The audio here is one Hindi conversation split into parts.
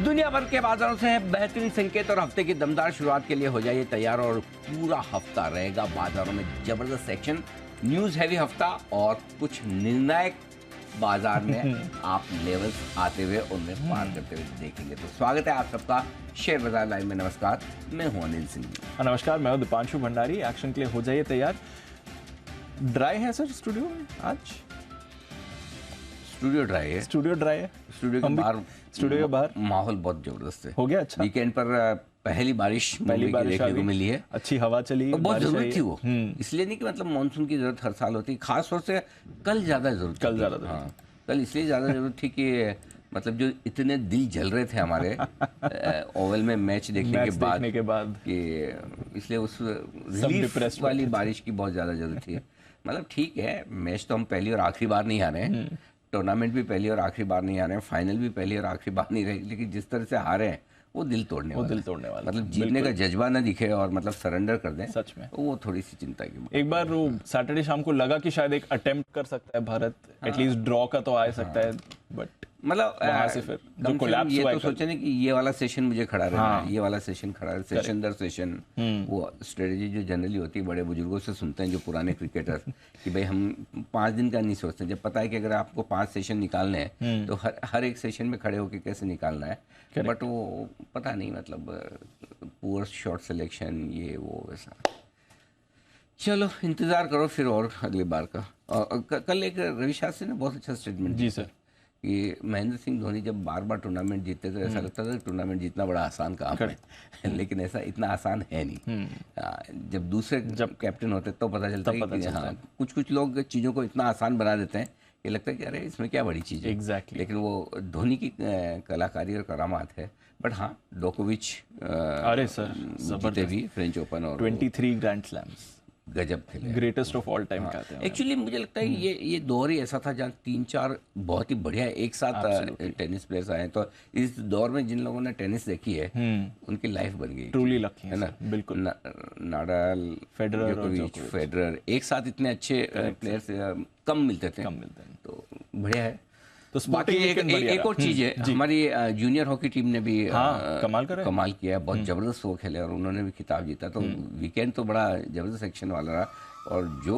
दुनिया भर के बाजारों से बेहतरीन संकेत और हफ्ते की दमदार शुरुआत के लिए हो जाइए तैयार। और पूरा हफ्ता रहेगा बाजारों में जबरदस्त एक्शन, न्यूज हैवी हफ्ता और कुछ निर्णायक बाजार में आप लेवल्स आते हुए उनमें पार करते हुए देखेंगे। तो स्वागत है आप सबका शेयर बाजार लाइव में। नमस्कार, मैं हूं अनिल सिंह। नमस्कार, मैं हूं दीपांशु भंडारी। एक्शन के लिए हो जाइए तैयार। ड्राई है सर स्टूडियो में आज? स्टूडियो ड्राई है। स्टूडियो ड्राई है। स्टूडियो के बाहर माहौल बहुत जबरदस्त है। हो गया अच्छा। वीकेंड पर पहली बारिश देखने को मिली है। अच्छी हवा चली, बहुत जरूरत थी वो। इसलिए नहीं कि मतलब मानसून की जरूरत हर साल होती है, खास तौर से कल ज्यादा जरूरत थी। हाँ, कल इसलिए ज्यादा जरूरत थी कि मतलब जो इतने दिल जल रहे थे हमारे ओवल में मैच देखने के बाद कि इसलिए उस रिलीफ वाली बारिश की बहुत ज्यादा जरूरत थी। मतलब ठीक है, मैच तो हम पहली और आखिरी बार नहीं हारे हैं, टूर्नामेंट भी पहली और आखिरी बार नहीं हारे हैं, फाइनल भी पहली और आखिरी बार नहीं रहे, लेकिन जिस तरह से हारे हैं वो दिल तोड़ने वाला। मतलब जीतने का जज्बा ना दिखे और मतलब सरेंडर कर दें, सच में वो थोड़ी सी चिंता की बात। एक बार वो सैटरडे शाम को लगा कि शायद एक अटेम्प्ट कर सकता है भारत, एटलीस्ट ड्रॉ का तो आ सकता है, बट मतलब से फिर जो कोलैप्स ये हुआ तो सोचे ना कि ये वाला सेशन मुझे खड़ा रहना है, ये वाला सेशन खड़ा है, सेशन दर सेशन। वो स्ट्रेटेजी जो जनरली होती है बड़े बुजुर्गों से सुनते हैं जो पुराने क्रिकेटर, कि भाई हम 5 दिन का नहीं सोचते, जब पता है कि अगर आपको 5 सेशन निकालने हैं तो हर एक सेशन में खड़े होकर कैसे निकालना है। बट वो पता नहीं, मतलब पुअर शॉट सिलेक्शन, ये वो वैसा। चलो इंतजार करो फिर और अगली बार का। और कल एक रवि शास्त्री ने बहुत अच्छा स्टेटमेंट जी सर कि महेंद्र सिंह धोनी जब बार बार टूर्नामेंट जीतते तो ऐसा लगता था कि टूर्नामेंट जीतना बड़ा आसान काम है, लेकिन ऐसा इतना आसान है नहीं। जब दूसरे कैप्टन होते तो पता चलता है कि हाँ, कुछ लोग चीज़ों को इतना आसान बना देते हैं, ये लगता है कि अरे इसमें क्या बड़ी चीज़ है। Exactly. लेकिन वो धोनी की कलाकारी और करामात है। बट हाँ, डोकोविच अरे सर जीते भी फ्रेंच ओपन और 23 ग्रैंड स्लैम्स, गजब खेले, ग्रेटेस्ट ऑफ ऑल टाइम कहते हैं। एक्चुअली मुझे लगता है ये दौर ही ऐसा था जहाँ 3-4 बहुत ही बढ़िया एक साथ टेनिस प्लेयर्स आए। तो इस दौर में जिन लोगों ने टेनिस देखी है उनकी लाइफ बन गई, ट्रूली लकी है ना। बिल्कुल। नाडाल, फेडरर एक साथ इतने अच्छे प्लेयर्स कम मिलते थे, तो बढ़िया है। तो बाकी एक और चीज है, हमारी जूनियर हॉकी टीम ने भी कमाल किया है, बहुत जबरदस्त वो खेले और उन्होंने भी खिताब जीता। तो वीकेंड तो बड़ा जबरदस्त एक्शन वाला रहा और जो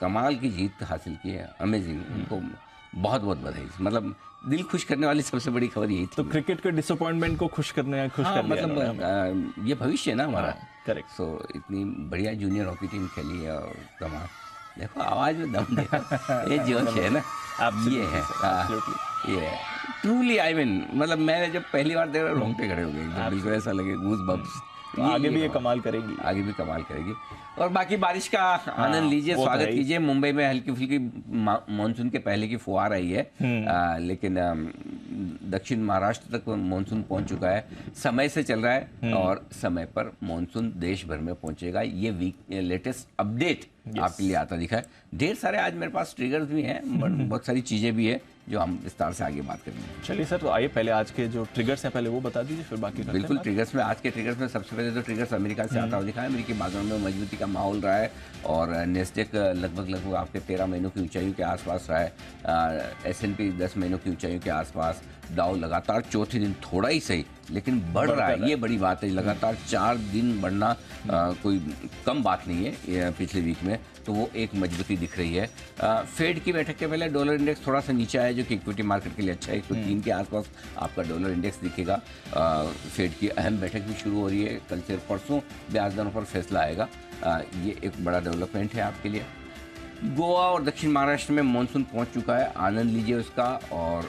कमाल की जीत हासिल की है, अमेजिंग, उनको बहुत बहुत बधाई। मतलब दिल खुश करने वाली सबसे बड़ी खबर यही थी। तो क्रिकेट के डिसअपॉइंटमेंट को खुश करने मतलब ये भविष्य है ना हमारा। करेक्ट। सो इतनी बढ़िया जूनियर हॉकी टीम खेली है और कमाल, देखो आवाज में दम देखो, ये जोश है ना, ये है ये ट्रूली। आई मीन मतलब मैंने जब पहली बार देखा रोंगटे खड़े हो गए, बिल्कुल ऐसा लगे गूज बम्प्स। आगे भी ये कमाल करेगी, आगे भी कमाल करेगी। और बाकी बारिश का आनंद लीजिए, स्वागत कीजिए। मुंबई में हल्की फुल्की मानसून के पहले की फुहार आई है, लेकिन दक्षिण महाराष्ट्र तक मानसून पहुंच चुका है, समय से चल रहा है और समय पर मानसून देश भर में पहुंचेगा। ये लेटेस्ट अपडेट आपके लिए आता दिखा है। ढेर सारे आज मेरे पास ट्रिगर्स भी हैं, बहुत सारी चीजें भी है जो हम विस्तार से आगे बात करेंगे। चलिए सर, तो आइए पहले आज के जो ट्रिगर्स हैं पहले वो बता दीजिए, फिर बाकी बिल्कुल। ट्रिगर्स में, आज के ट्रिगर्स में सबसे पहले तो ट्रिगर्स अमेरिका से आता हुआ दिखा है। अमेरिकी बाजारों में मजबूती का माहौल रहा है और नेस्डेक लगभग आपके 13 महीनों की ऊंचाइयों के आसपास रहा है। S&P 10 महीनों की ऊंचाइयों के आसपास। डाउ लगातार चौथे दिन थोड़ा ही सही लेकिन बढ़ रहा है, ये बड़ी बात है। लगातार 4 दिन बढ़ना कोई कम बात नहीं है पिछले वीक में, तो वो एक मजबूती दिख रही है। फेड की बैठक के पहले डॉलर इंडेक्स थोड़ा सा नीचे आया, जो कि इक्विटी मार्केट के लिए अच्छा है। 103 के आसपास आपका डॉलर इंडेक्स दिखेगा। फेड की अहम बैठक भी शुरू हो रही है, कल से परसों ब्याज दरों पर फैसला आएगा। ये एक बड़ा डेवलपमेंट है आपके लिए। गोवा और दक्षिण महाराष्ट्र में मानसून पहुंच चुका है, आनंद लीजिए उसका। और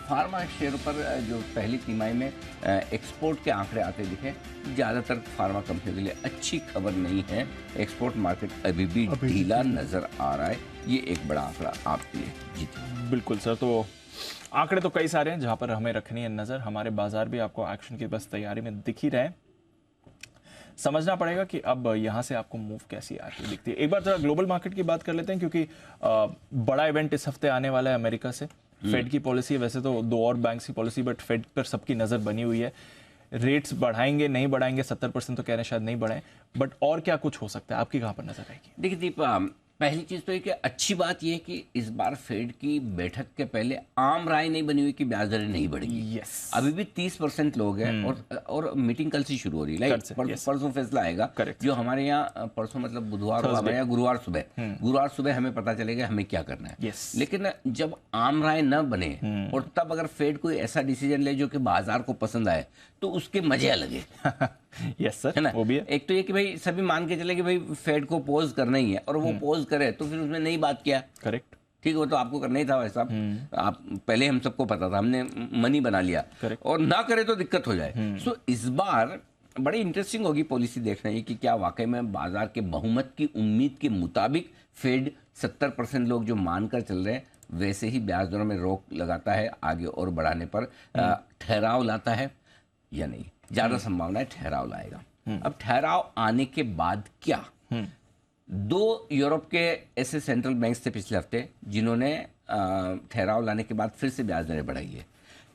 फार्मा शेयरों पर जो पहली तिमाही में एक्सपोर्ट के आंकड़े आते दिखे, ज़्यादातर फार्मा कंपनियों के लिए अच्छी खबर नहीं है। एक्सपोर्ट मार्केट अभी भी ढीला नज़र आ रहा है। ये एक बड़ा आंकड़ा आपके लिए जीते। बिल्कुल सर, तो आंकड़े तो कई सारे हैं जहाँ पर हमें रखनी है नज़र। हमारे बाजार भी आपको एक्शन की बस तैयारी में दिख ही रहे हैं। समझना पड़ेगा कि अब यहाँ से आपको मूव कैसी आती दिखती है। एक बार जरा ग्लोबल मार्केट की बात कर लेते हैं, क्योंकि बड़ा इवेंट इस हफ्ते आने वाला है अमेरिका से। फेड की पॉलिसी है, वैसे तो 2 और बैंक्स की पॉलिसी, बट फेड पर सबकी नज़र बनी हुई है। रेट्स बढ़ाएंगे नहीं बढ़ाएंगे, 70% तो कह रहे हैं शायद नहीं बढ़ाएं, बट और क्या कुछ हो सकता है, आपकी कहाँ पर नजर आएगी? देखिए दीप, पहली चीज तो ये कि अच्छी बात ये है कि इस बार फेड की बैठक के पहले आम राय नहीं बनी हुई कि ब्याज दरें नहीं बढ़ेगी। यस, अभी भी 30% लोग हैं और मीटिंग कल से शुरू हो रही है। कल से, yes. परसों फैसला आएगा। Correct. जो हमारे यहाँ परसों मतलब बुधवार को, हमारे यहाँ गुरुवार सुबह हमें पता चलेगा हमें क्या करना है। Yes. लेकिन जब आम राय न बने और तब अगर फेड कोई ऐसा डिसीजन ले जो कि बाजार को पसंद आए तो उसके मजे अलग है। यस सर, है ना, वो भी है। एक तो ये कि भाई सभी मान के चले कि भाई फेड को पोज करना ही है और वो पोज करे तो फिर उसमें नई बात क्या। करेक्ट, ठीक है, वो तो आपको करना ही था वैसा। आप पहले हम सबको पता था, हमने मनी बना लिया। Correct. और ना करे तो दिक्कत हो जाए। सो इस बार बड़ी इंटरेस्टिंग होगी पॉलिसी देखना ये कि क्या वाकई में बाजार के बहुमत की उम्मीद के मुताबिक फेड 70% लोग जो मानकर चल रहे हैं वैसे ही ब्याज दरों में रोक लगाता है, आगे और बढ़ाने पर ठहराव लाता है या नहीं। ज्यादा संभावना है ठहराव लाएगा। अब ठहराव आने के बाद क्या, 2 यूरोप के ऐसे सेंट्रल बैंक्स थे पिछले हफ्ते जिन्होंने ठहराव लाने के बाद फिर से ब्याज दरें बढ़ाई है।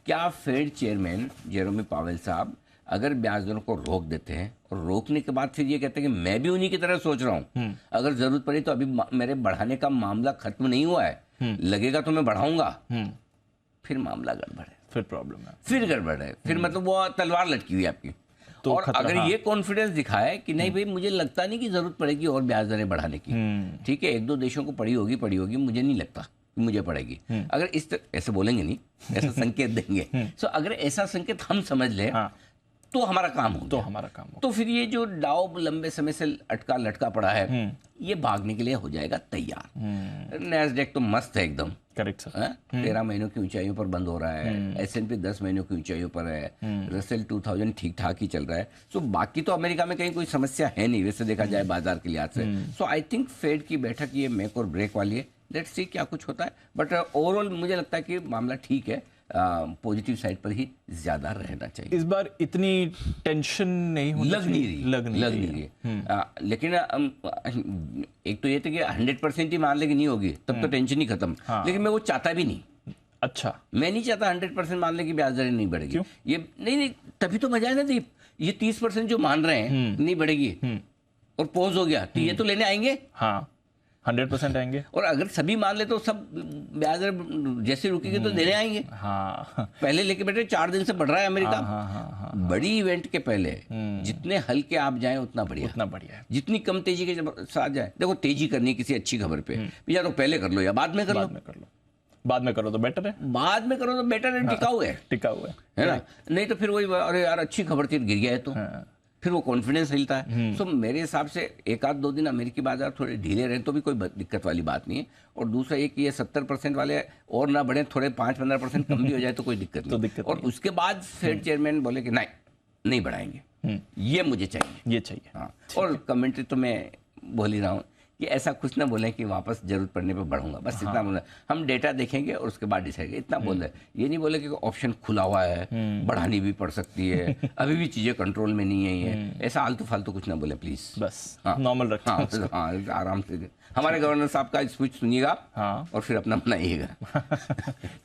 क्या फेड चेयरमैन जेरोमी पावेल साहब अगर ब्याज दरों को रोक देते हैं और रोकने के बाद फिर ये कहते हैं कि मैं भी उन्हीं की तरह सोच रहा हूं, अगर जरूरत पड़ी तो अभी मेरे बढ़ाने का मामला खत्म नहीं हुआ है, लगेगा तो मैं बढ़ाऊंगा, फिर मामला गड़बड़ है, फिर प्रॉब्लम है, फिर गड़बड़ है, फिर मतलब वो तलवार लटकी हुई है आपकी। तो और अगर ये कॉन्फिडेंस दिखाए कि नहीं भाई मुझे लगता नहीं कि जरूरत पड़ेगी और ब्याज दरें बढ़ाने की, ठीक है, 1-2 देशों को पड़ी होगी, मुझे नहीं लगता कि मुझे पड़ेगी। अगर इस तरह ऐसे बोलेंगे नहीं, ऐसा संकेत देंगे, सो अगर ऐसा संकेत हम समझ लें तो हमारा काम हो गया। तो फिर ये जो डाउ लंबे समय से अटका लटका पड़ा है ये भागने के लिए हो जाएगा तैयार। नैस्डैक तो मस्त है एकदम। Correct sir. 13 महीनों की ऊंचाइयों पर बंद हो रहा है। S&P 10 महीनों की ऊंचाइयों पर है। रसेल 2000 ठीक ठाक ही चल रहा है। सो बाकी तो अमेरिका में कहीं कोई समस्या है नहीं वैसे देखा जाए बाजार के लिहाज से। सो आई थिंक फेड की बैठक ये मेक और ब्रेक वाली है। लेट्स सी क्या कुछ होता है, बट ओवरऑल मुझे लगता है कि मामला ठीक है, पॉजिटिव साइड पर ही ज्यादा रहना चाहिए। इस बार इतनी टेंशन नहीं होनी लग नहीं रही। लेकिन एक तो ये था कि 100% ही मान ले कि नहीं होगी तब तो टेंशन ही खत्म। लेकिन मैं वो चाहता भी नहीं। अच्छा, मैं नहीं चाहता 100% मान ले कि ब्याज दरें नहीं बढ़ेगी। ये नहीं, तभी तो मजा है ना दीप। ये 30% जो मान रहे हैं नहीं बढ़ेगी और पोज हो गया तो ये तो लेने आएंगे। हाँ, 100% आएंगे। और अगर सभी मान ले तो सब ब्याज दर जैसे रुकेगी तो देने आएंगे। हाँ, पहले लेके बैठे 4 दिन से बढ़ रहा है अमेरिका। बड़ी इवेंट के पहले जितने हल्के आप जाएं उतना बढ़िया है। जितनी कम तेजी के साथ जाए, देखो तेजी करनी है किसी अच्छी खबर पे, या तो पहले कर लो या बाद में कर लो। बाद में करो तो बेटर है। बाद में करो तो बेटर है, टिकाऊ है ना। नहीं तो फिर वही अरे यार अच्छी खबर थी गिर गया है तो फिर वो कॉन्फिडेंस हिलता है। सो मेरे हिसाब से 1-2 दिन अमेरिकी बाजार थोड़े ढीले रहे तो भी कोई दिक्कत वाली बात नहीं है। और दूसरा ये कि ये 70% वाले और ना बढ़े, थोड़े 5-15% कम भी हो जाए तो कोई दिक्कत नहीं। और उसके बाद फेड चेयरमैन बोले कि नहीं बढ़ाएंगे, ये मुझे चाहिए। हाँ, और कमेंट्री तो मैं बोल ही रहा हूँ कि ऐसा कुछ ना बोले कि वापस जरूरत पड़ने पे बढ़ूंगा, बस इतना बोला। हम डेटा देखेंगे और उसके बाद डिसाइड, इतना बोल रहे। ये नहीं बोले कि ऑप्शन खुला हुआ है, बढ़ानी भी पड़ सकती है, अभी भी चीजें कंट्रोल में नहीं है, ऐसा आलतू फालतू कुछ ना बोले प्लीज। बस नॉर्मल रखना। हाँ, आराम से हमारे गवर्नर साहब का स्पीच सुनिएगा और फिर अपना बनाइएगा।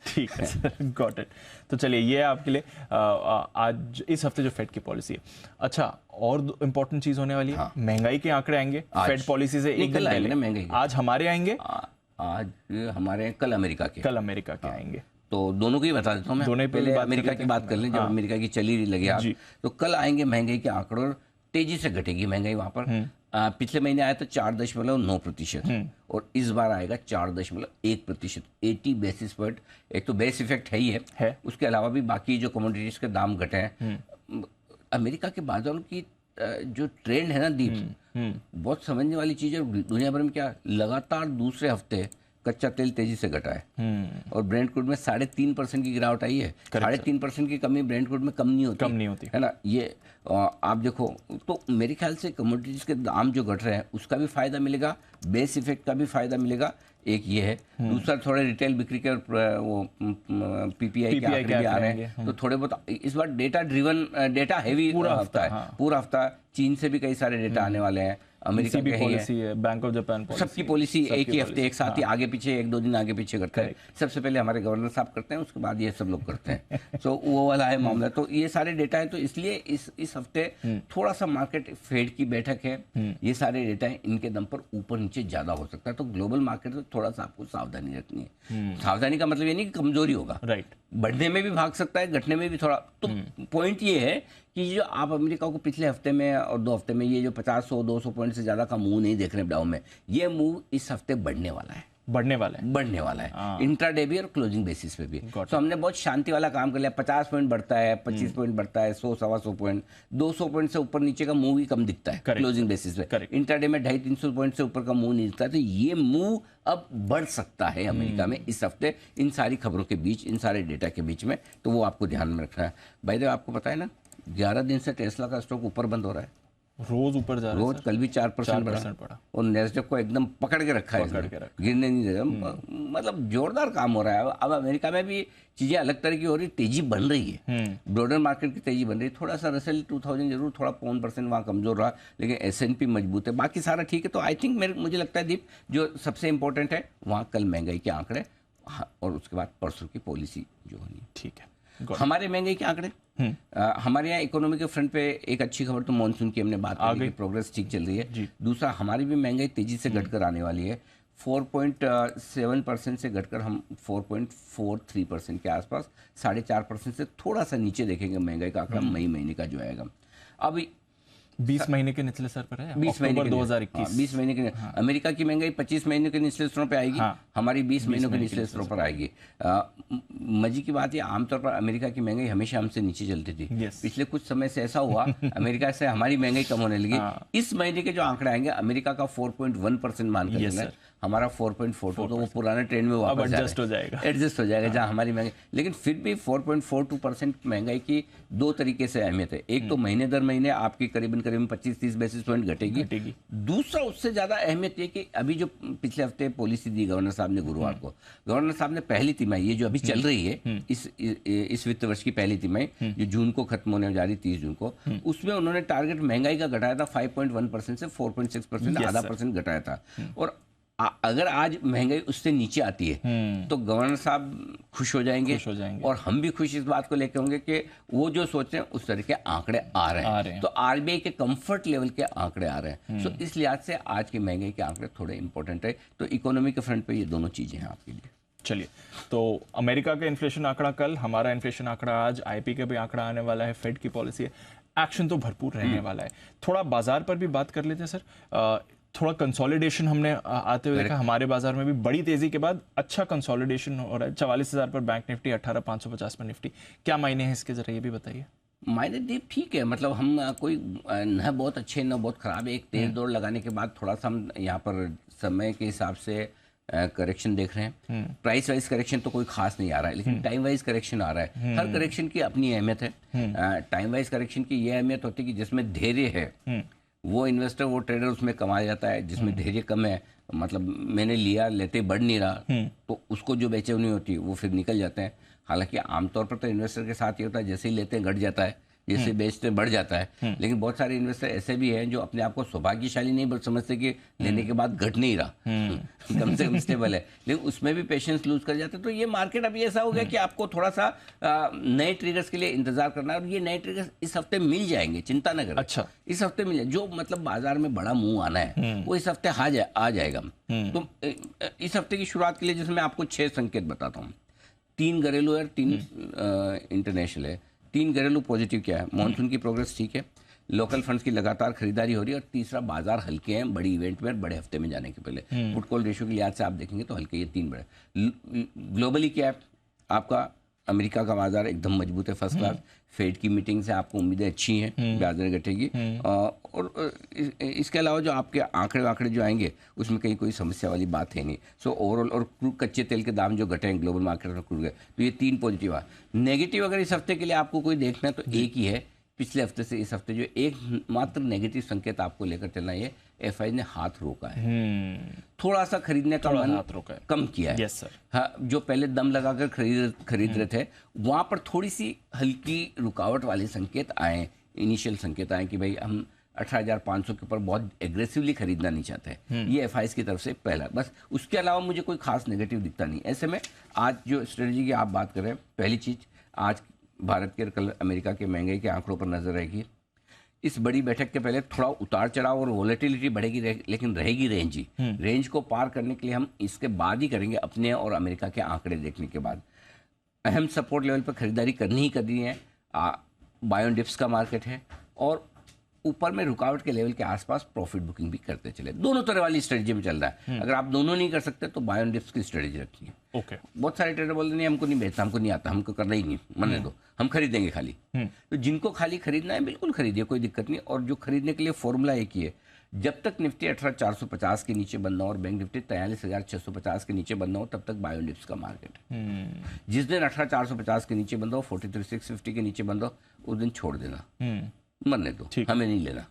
ठीक है सर, गॉट इट। तो चलिए, ये आपके लिए आज इस हफ्ते जो फेड की पॉलिसी है। अच्छा, और इम्पोर्टेंट चीज होने वाली है, महंगाई के आंकड़े आएंगे फेड पॉलिसी से एक दिन पहले। महंगाई आज हमारे आएंगे, आज हमारे कल अमेरिका के आएंगे। तो दोनों को ही बता देता हूँ मैं। दोनों पहले अमेरिका की बात कर लें। जब अमेरिका की चली लगे आप, तो कल आएंगे महंगाई के आंकड़े और तेजी से घटेगी महंगाई वहां पर। पिछले महीने आया था 4.9% और इस बार आएगा 4.1%, 80 बेसिस पॉइंट। एक तो बेस इफेक्ट है ही है। उसके अलावा भी बाकी जो कमोडिटीज के दाम घटे हैं। अमेरिका के बाजारों की जो ट्रेंड है ना दीप, बहुत समझने वाली चीज है। दुनिया भर में क्या लगातार दूसरे हफ्ते कच्चा तेल तेजी से घटा है और ब्रेंट क्रूड में 3.5% की गिरावट आई है। 3.5% की कमी ब्रेंट क्रूड में कम नहीं होती है ना। ये आप देखो तो मेरे ख्याल से कमोडिटीज के दाम जो घट रहे हैं उसका भी फायदा मिलेगा, बेस इफेक्ट का भी फायदा मिलेगा। एक ये है। दूसरा थोड़े रिटेल बिक्री के वो पीपीआई के आंकड़े भी आ रहे हैं। तो थोड़े बहुत इस बार डेटा हैवी पूरा हफ्ता है। पूरा हफ्ता चीन से भी कई सारे डेटा आने वाले हैं। अमेरिका ECB के है ये। पॉलिसी है, बैंक ऑफ जापान पॉलिसी, सबकी पॉलिसी एक ही हफ्ते एक साथ ही हाँ। आगे पीछे, एक दो दिन आगे पीछे करते हैं। सबसे पहले हमारे गवर्नर साहब करते हैं, उसके बाद ये सब लोग करते हैं। सो वो वाला है मामला। तो ये सारे डेटा है, तो इसलिए इस हफ्ते थोड़ा सा मार्केट, फेड की बैठक है, ये सारे डेटा है, इनके दम पर ऊपर नीचे ज्यादा हो सकता है। तो ग्लोबल मार्केट में थोड़ा सा आपको सावधानी रखनी है। सावधानी का मतलब ये नहीं कि कमजोरी होगा, राइट, बढ़ने में भी भाग सकता है, घटने में भी थोड़ा। तो पॉइंट ये है कि जो आप अमेरिका को पिछले हफ्ते में और 2 हफ्ते में ये जो 50-100-200 पॉइंट से ज्यादा का मूव नहीं देख रहे हैं डाउन में, ये मूव इस हफ्ते बढ़ने वाला है, बढ़ने वाला है। बढ़ने वाला है, इंट्राडे भी और क्लोजिंग बेसिस पे भी। Got तो हमने बहुत शांति वाला काम कर लिया। 50 पॉइंट बढ़ता है, 25 पॉइंट बढ़ता है, 100-125 पॉइंट, 200 पॉइंट से ऊपर नीचे का मूव ही कम दिखता है Correct. क्लोजिंग बेसिस पे। Correct. इंट्राडे में 250-300 पॉइंट से ऊपर का मूव नहीं दिखता है। तो ये मूव अब बढ़ सकता है अमेरिका में इस हफ्ते, इन सारी खबरों के बीच, इन सारे डेटा के बीच में। तो वो आपको ध्यान में रखना है। भाई देव, आपको पता है ना, 11 दिन से टेस्ला का स्टॉक ऊपर बंद हो रहा है, रोज ऊपर जा रहा है रोज। सर। कल भी 4% 4% बढ़ा बढ़ा। और नेस्डेक को एकदम पकड़ के रखा है पकड़ इसने, के रखा। गिरने नहीं देगा। मतलब जोरदार काम हो रहा है। अब अमेरिका में भी चीजें अलग तरह की हो रही, तेजी बन रही है, ब्रॉडर मार्केट की तेजी बन रही है। थोड़ा सा रसेल 2000 जरूर थोड़ा 0.5% वहाँ कमजोर रहा, लेकिन S&P मजबूत है, बाकी सारा ठीक है। तो आई थिंक मुझे लगता है दीप, जो सबसे इंपॉर्टेंट है वहाँ कल महंगाई के आंकड़े, और उसके बाद परसों की पॉलिसी जो होनी है। ठीक है, got it। हमारे महंगाई के आंकड़े, हमारे यहाँ इकोनॉमी के फ्रंट पे एक अच्छी खबर तो मानसून की हमने बात की कि प्रोग्रेस ठीक चल रही है। दूसरा, हमारी भी महंगाई तेजी से घटकर आने वाली है। 4.7% से घटकर हम 4.43% के आसपास, 4.5% से थोड़ा सा नीचे देखेंगे महंगाई का आंकड़ा मई महीने का जो आएगा। अब 20 महीने के निचले स्तर पर है, 20 महीने अक्टूबर के 2021। 20 महीने के अमेरिका की महंगाई 25 महीने के निचले स्तरों पे आएगी, हमारी 20 महीनों के निचले स्तरों पर आएगी। मजे की बात है, आमतौर पर अमेरिका की महंगाई हमेशा हमसे नीचे चलती थी। पिछले कुछ समय से ऐसा हुआ, अमेरिका से हमारी महंगाई कम होने लगी। इस महीने के जो आंकड़े आएंगे, अमेरिका का 4.1% मानकर चलना, हमारा 4.42, तो वो पुराने ट्रेंड में वापस एडजस्ट हो जाएगा, एडजस्ट हो जाएगा जहां हमारी महंगाई। लेकिन फिर भी 4.42% महंगाई की दो तरीके से अहमियत है। एक तो महीने दर महीने आपकी करीबन 25-30 बेसिस पॉइंट घटेगी। दूसरा, उससे ज्यादा अहमियत ये कि अभी जो पिछले हफ्ते पॉलिसी दी गवर्नर साहब ने गुरुवार को, गवर्नर साहब ने पहली तिमाही, ये जो अभी चल रही है, इस वित्त वर्ष की पहली तिमाही जो जून को खत्म होने जा रही, 30 जून को, उसमें उन्होंने टारगेट महंगाई का घटाया था 5.1% से 4.6%, आधा % घटाया था। और अगर आज महंगाई उससे नीचे आती है तो गवर्नर साहब खुश हो जाएंगे, और हम भी खुश इस बात को लेकर होंगे कि वो जो सोच रहे हैं उस तरह के आंकड़े आ रहे हैं। तो आरबीआई के कंफर्ट लेवल के आंकड़े आ रहे हैं। सो इस लिहाज से आज की महंगाई के आंकड़े थोड़े इंपॉर्टेंट है। तो इकोनॉमी के फ्रंट पे ये दोनों चीजें हैं आपके लिए। चलिए, तो अमेरिका का इन्फ्लेशन आंकड़ा कल, हमारा इन्फ्लेशन आंकड़ा आज, आईपी का भी आंकड़ा आने वाला है, फेड की पॉलिसी है, एक्शन तो भरपूर रहने वाला है। थोड़ा बाजार पर भी बात कर लेते हैं सर। थोड़ा कंसोलिडेशन हमने आते हुए देखा, हमारे बाजार में भी बड़ी तेजी के बाद अच्छा कंसोलिडेशन हो रहा है। 44,000 पर बैंक निफ्टी, 18,550 पर निफ्टी। क्या मायने हैं इसके, जरा ये भी बताइए। मायने दीप ठीक है, मतलब हम कोई न बहुत अच्छे न बहुत खराब है। एक तेज दौड़ लगाने के बाद थोड़ा सा हम यहाँ पर समय के हिसाब से करेक्शन देख रहे हैं। प्राइस वाइज करेक्शन तो कोई खास नहीं आ रहा है, लेकिन टाइम वाइज करेक्शन आ रहा है। हर करेक्शन की अपनी अहमियत है। टाइम वाइज करेक्शन की यह अहमियत होती है कि जिसमें धैर्य है वो इन्वेस्टर, वो ट्रेडर उसमें कमा जाता है। जिसमें धैर्य कम है, मतलब मैंने लिया, लेते बढ़ नहीं रहा, तो उसको जो बेचैनी होती है वो फिर निकल जाते हैं। हालांकि आमतौर पर तो इन्वेस्टर के साथ ये होता है, जैसे ही लेते हैं घट जाता है, जैसे बेचते बढ़ जाता है। लेकिन बहुत सारे इन्वेस्टर ऐसे भी हैं जो अपने आप को सौभाग्यशाली नहीं समझते कि लेने के बाद घट नहीं रहा, कम से कम स्टेबल है, लेकिन उसमें भी पेशेंस लूज कर जाते हैं। तो ये मार्केट अभी ऐसा हो गया कि आपको थोड़ा सा नए ट्रिगर्स के लिए इंतजार करना है, और ये नए ट्रिगर्स इस हफ्ते मिल जाएंगे, चिंता न करें। अच्छा, इस हफ्ते मिल जाए, जो मतलब बाजार में बड़ा मुंह आना है वो इस हफ्ते आ जाएगा। तो इस हफ्ते की शुरुआत के लिए जैसे मैं आपको 6 संकेत बताता हूँ। 3 घरेलू है, 3 इंटरनेशनल है। 3 घरेलू पॉजिटिव क्या है, मानसून की प्रोग्रेस ठीक है, लोकल फंड्स की लगातार खरीदारी हो रही है, और तीसरा बाजार हल्के हैं बड़ी इवेंट में, बड़े हफ्ते में जाने के पहले। पुट कॉल रेशियो के लिहाज से आप देखेंगे तो हल्के, ये 3 बड़े। ग्लोबली क्या है, आपका अमेरिका का बाजार एकदम मजबूत है, फर्स्ट क्लास। फेड की मीटिंग से आपको उम्मीदें अच्छी हैं, ब्याज दरें घटेगी, और इसके अलावा जो आपके आंकड़े जो आएंगे उसमें कहीं कोई समस्या वाली बात है नहीं। सो ओवरऑल, और कच्चे तेल के दाम जो घटे हैं ग्लोबल मार्केट में क्रूड गए, तो ये 3 पॉजिटिव है। नेगेटिव अगर इस हफ्ते के लिए आपको कोई देखना है तो एक ही है, पिछले हफ्ते से इस हफ्ते जो एक मात्र नेगेटिव संकेत आपको लेकर चलना, ये एफआई ने हाथ रोका है, थोड़ा सा खरीदने का मन कम किया है। Yes sir. हाँ, जो पहले दम लगाकर खरीद रहे थे, वहां पर थोड़ी सी हल्की रुकावट वाले संकेत आए, इनिशियल संकेत आए कि भाई हम 18,500 के ऊपर बहुत एग्रेसिवली खरीदना नहीं चाहते हैं। ये एफआईएस की तरफ से पहला, बस उसके अलावा मुझे कोई खास नेगेटिव दिखता नहीं। ऐसे में आज जो स्ट्रेटजी की आप बात कर रहे हैं, पहली चीज आज भारत के कल अमेरिका के महंगाई के आंकड़ों पर नजर रहेगी। इस बड़ी बैठक के पहले थोड़ा उतार चढ़ाव और वोलेटिलिटी बढ़ेगी, लेकिन रहेगी रेंज ही। रेंज को पार करने के लिए हम इसके बाद ही करेंगे, अपने और अमेरिका के आंकड़े देखने के बाद। अहम सपोर्ट लेवल पर खरीदारी करनी ही करनी है। बायोन डिप्स का मार्केट है और ऊपर में रुकावट के लेवल के आसपास प्रॉफिट बुकिंग भी करते चले। दोनों तरह वाली स्ट्रेटजी में चल रहा है। अगर आप दोनों नहीं कर सकते तो बायोन डिप्स की स्ट्रेटजी रखिए। ओके। बहुत सारे ट्रेडर बोलते नहीं हमको नहीं बेचता, हमको नहीं आता, हमको करना ही नहीं, मरने दो, हम खरीदेंगे खाली। तो जिनको खाली खरीदना है बिल्कुल खरीदिए, कोई दिक्कत नहीं। और जो खरीदने के लिए फॉर्मूला एक ही है, जब तक निफ्टी 18,450 के नीचे बंद ना हो और बैंक निफ्टी 43,650 के नीचे बंद ना हो, तब तक बायो डिप्स का मार्केट है। जिस दिन 18,450 के नीचे बंद हो, 43,650 के नीचे बंद हो, उस दिन छोड़ देना, मरने दो, हमें नहीं लेना,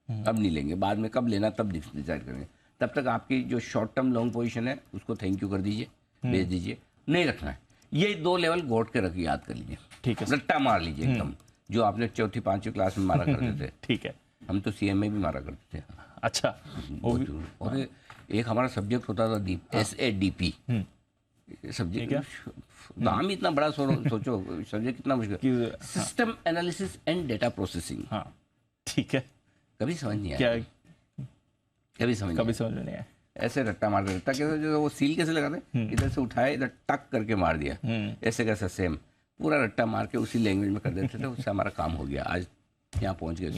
अब नहीं लेंगे, बाद में कब लेना तब डिसाइड करेंगे। तब तक आपकी जो शॉर्ट टर्म लॉन्ग पोजीशन है उसको थैंक यू कर दीजिए, बेच दीजिए, नहीं रखना है। ये 2 लेवल गोट के रखिए, याद कर लीजिए। ठीक है, रट्टा मार लीजिए एकदम, जो आपने चौथी 5वीं क्लास में मारा करते थे। ठीक है, हम तो सीएम में भी मारा करते थे। अच्छा। और एक हमारा सब्जेक्ट होता था दीप, SADP सब्जेक्ट, नाम ही इतना बड़ा सोचो, सब्जेक्ट कितना मुश्किल, system analysis and data processing. हाँ, ठीक है, कभी समझ नहीं क्या आया, कभी समझ नहीं आया। ऐसे रट्टा मार के, रट्टा कैसे, जो वो सील कैसे लगाते, इधर से उठाए इधर टक करके मार दिया, ऐसे कैसा सेम पूरा रट्टा मार के उसी लैंग्वेज में कर देते थे, उससे हमारा काम हो गया। आज यहाँ पहुंच गए।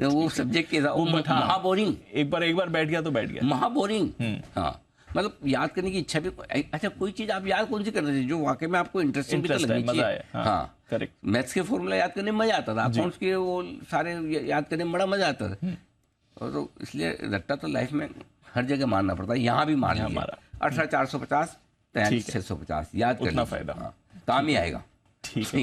वो सब्जेक्ट के महाबोरिंग, एक बार बैठ गया तो बैठ गया, महाबोरिंग। हाँ, मतलब याद करने की इच्छा भी। अच्छा, कोई चीज आप याद कौन सी करते थे जो वाकई में आपको इंटरेस्टिंग भी तो लगनी चाहिए। हाँ, करेक्ट। मैथ्स के फॉर्मूला याद करने में मजा आता था, अकाउंट्स के वो सारे याद करने में बड़ा मजा आता था। और तो इसलिए रट्टा तो लाइफ में हर जगह मारना पड़ता है, यहाँ भी मार लीजिए। 18,450 43,650 याद करना फायदा, काम ही आएगा। ठीक है।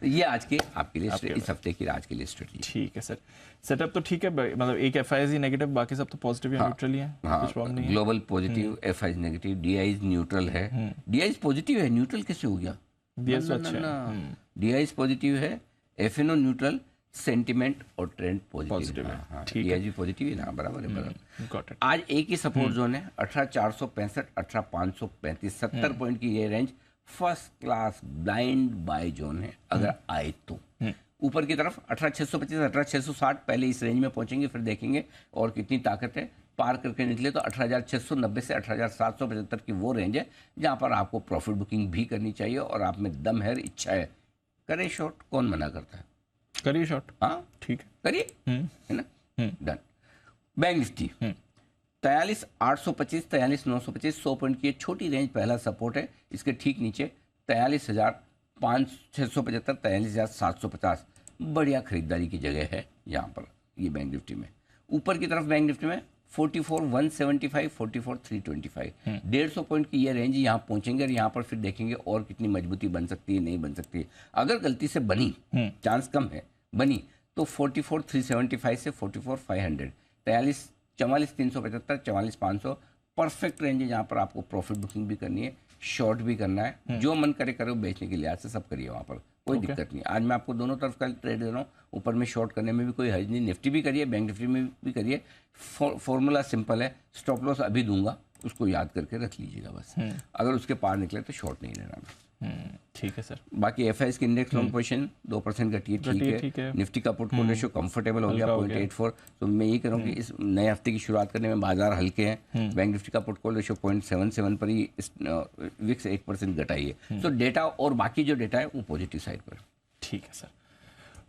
ये आज के आपके लिए इस हफ्ते की आज के लिए स्ट्रेटजी। ठीक है सर, सेटअप तो ठीक है, मतलब एक एफआईआई नेगेटिव, बाकी सब तो पॉजिटिव या न्यूट्रल ही है। हाँ, global positive, FII negative, DI neutral है। डीआई पॉजिटिव है, न्यूट्रल कैसे हो गया? डीआई पॉजिटिव है, एफएनओ न्यूट्रल, सेंटिमेंट और ट्रेंड पॉजिटिव है। डीआई पॉजिटिव है ना, बराबर है, बराबर। आज एक ही सपोर्ट जोन है, 18,465, 18,535, 70 पॉइंट की ये range first class blind buy zone है। अगर आए तो ऊपर की तरफ 18,625, 18,660 पहले इस रेंज में पहुंचेंगे, फिर देखेंगे और कितनी ताकत है। पार करके निकले तो 18,690 से 18,775 की वो रेंज है जहां पर आपको प्रॉफिट बुकिंग भी करनी चाहिए और आप में दम है, इच्छा है, करें शॉर्ट, कौन मना करता है? करिए शॉर्ट। हाँ ठीक है, करिए, है ना, डन। बैंक निफ्टी 43,825, 43,925, 100 पॉइंट की छोटी रेंज पहला सपोर्ट है। इसके ठीक नीचे 43,675, 43,750 बढ़िया खरीदारी की जगह है यहाँ पर, ये बैंक निफ्टी में। ऊपर की तरफ बैंक निफ्टी में 44,175, 44,325, 150 पॉइंट की ये रेंज यहाँ पहुंचेंगे और यहाँ पर फिर देखेंगे और कितनी मजबूती बन सकती है, नहीं बन सकती है। अगर गलती से बनी, चांस कम है, बनी तो 44,375 से 44,500, 44,375, 44,500 परफेक्ट रेंज है जहाँ पर आपको प्रॉफिट बुकिंग भी करनी है, शॉर्ट भी करना है, जो मन करे करो, बेचने के लिहाज से सब करिए, वहाँ पर कोई दिक्कत नहीं। आज मैं आपको दोनों तरफ का ट्रेड दे रहा हूँ, ऊपर में शॉर्ट करने में भी कोई हर्ज नहीं, निफ्टी भी करिए, बैंक निफ्टी में भी करिए। फॉर्मूला सिंपल है, स्टॉप लॉस अभी दूंगा, उसको याद करके रख लीजिएगा बस। अगर उसके पार निकले तो शॉर्ट नहीं लेना। ठीक है सर। बाकी एफआईएस की इंडेक्स लॉन्ग पोजीशन 2% घटी है, ठीक है। निफ्टी का पोर्टफोलियो रेशियो कंफर्टेबल हो गया 0.84। तो मैं ये कह रहा हूँ कि इस नए हफ्ते की शुरुआत करने में बाजार हल्के हैं। बैंक निफ्टी का पोर्टफोलियो रेशियो 0.77 पर ही, विक्स 1% घटाई है। तो डेटा और बाकी जो डेटा है वो पॉजिटिव साइड पर। ठीक है सर,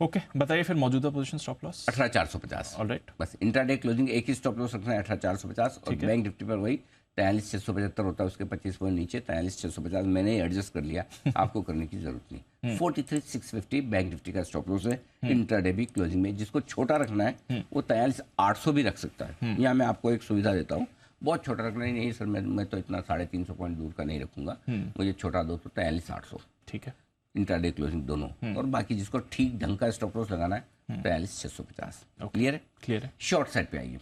ओके। बताइए फिर मौजूदा पोजीशन स्टॉप लॉस 18,450। ऑलराइट, बस इंट्राडे क्लोजिंग एक ही स्टॉप लॉस रखना है 18,450 और बैंक निफ्टी पर वही 43,675 होता है, उसके 25 पॉइंट नीचे 43,650 मैंने ही एडजस्ट कर लिया, आपको करने की जरूरत नहीं। 43,650 बैंक निफ्टी का स्टॉप लॉस है इंट्राडे भी क्लोजिंग में। जिसको छोटा रखना है वो 43,800 भी रख सकता है। यहाँ मैं आपको एक सुविधा देता हूँ, बहुत छोटा रखना ही नहीं सर, मैं तो इतना 350 पॉइंट दूर का नहीं रखूंगा, मुझे छोटा दो तो 43,800, ठीक है, इंट्राडे क्लोजिंग दोनों। और बाकी जिसको ठीक ढंग का स्टॉप लॉस लगाना है 43,650। क्लियर है? क्लियर है। शॉर्ट साइड पे आइए,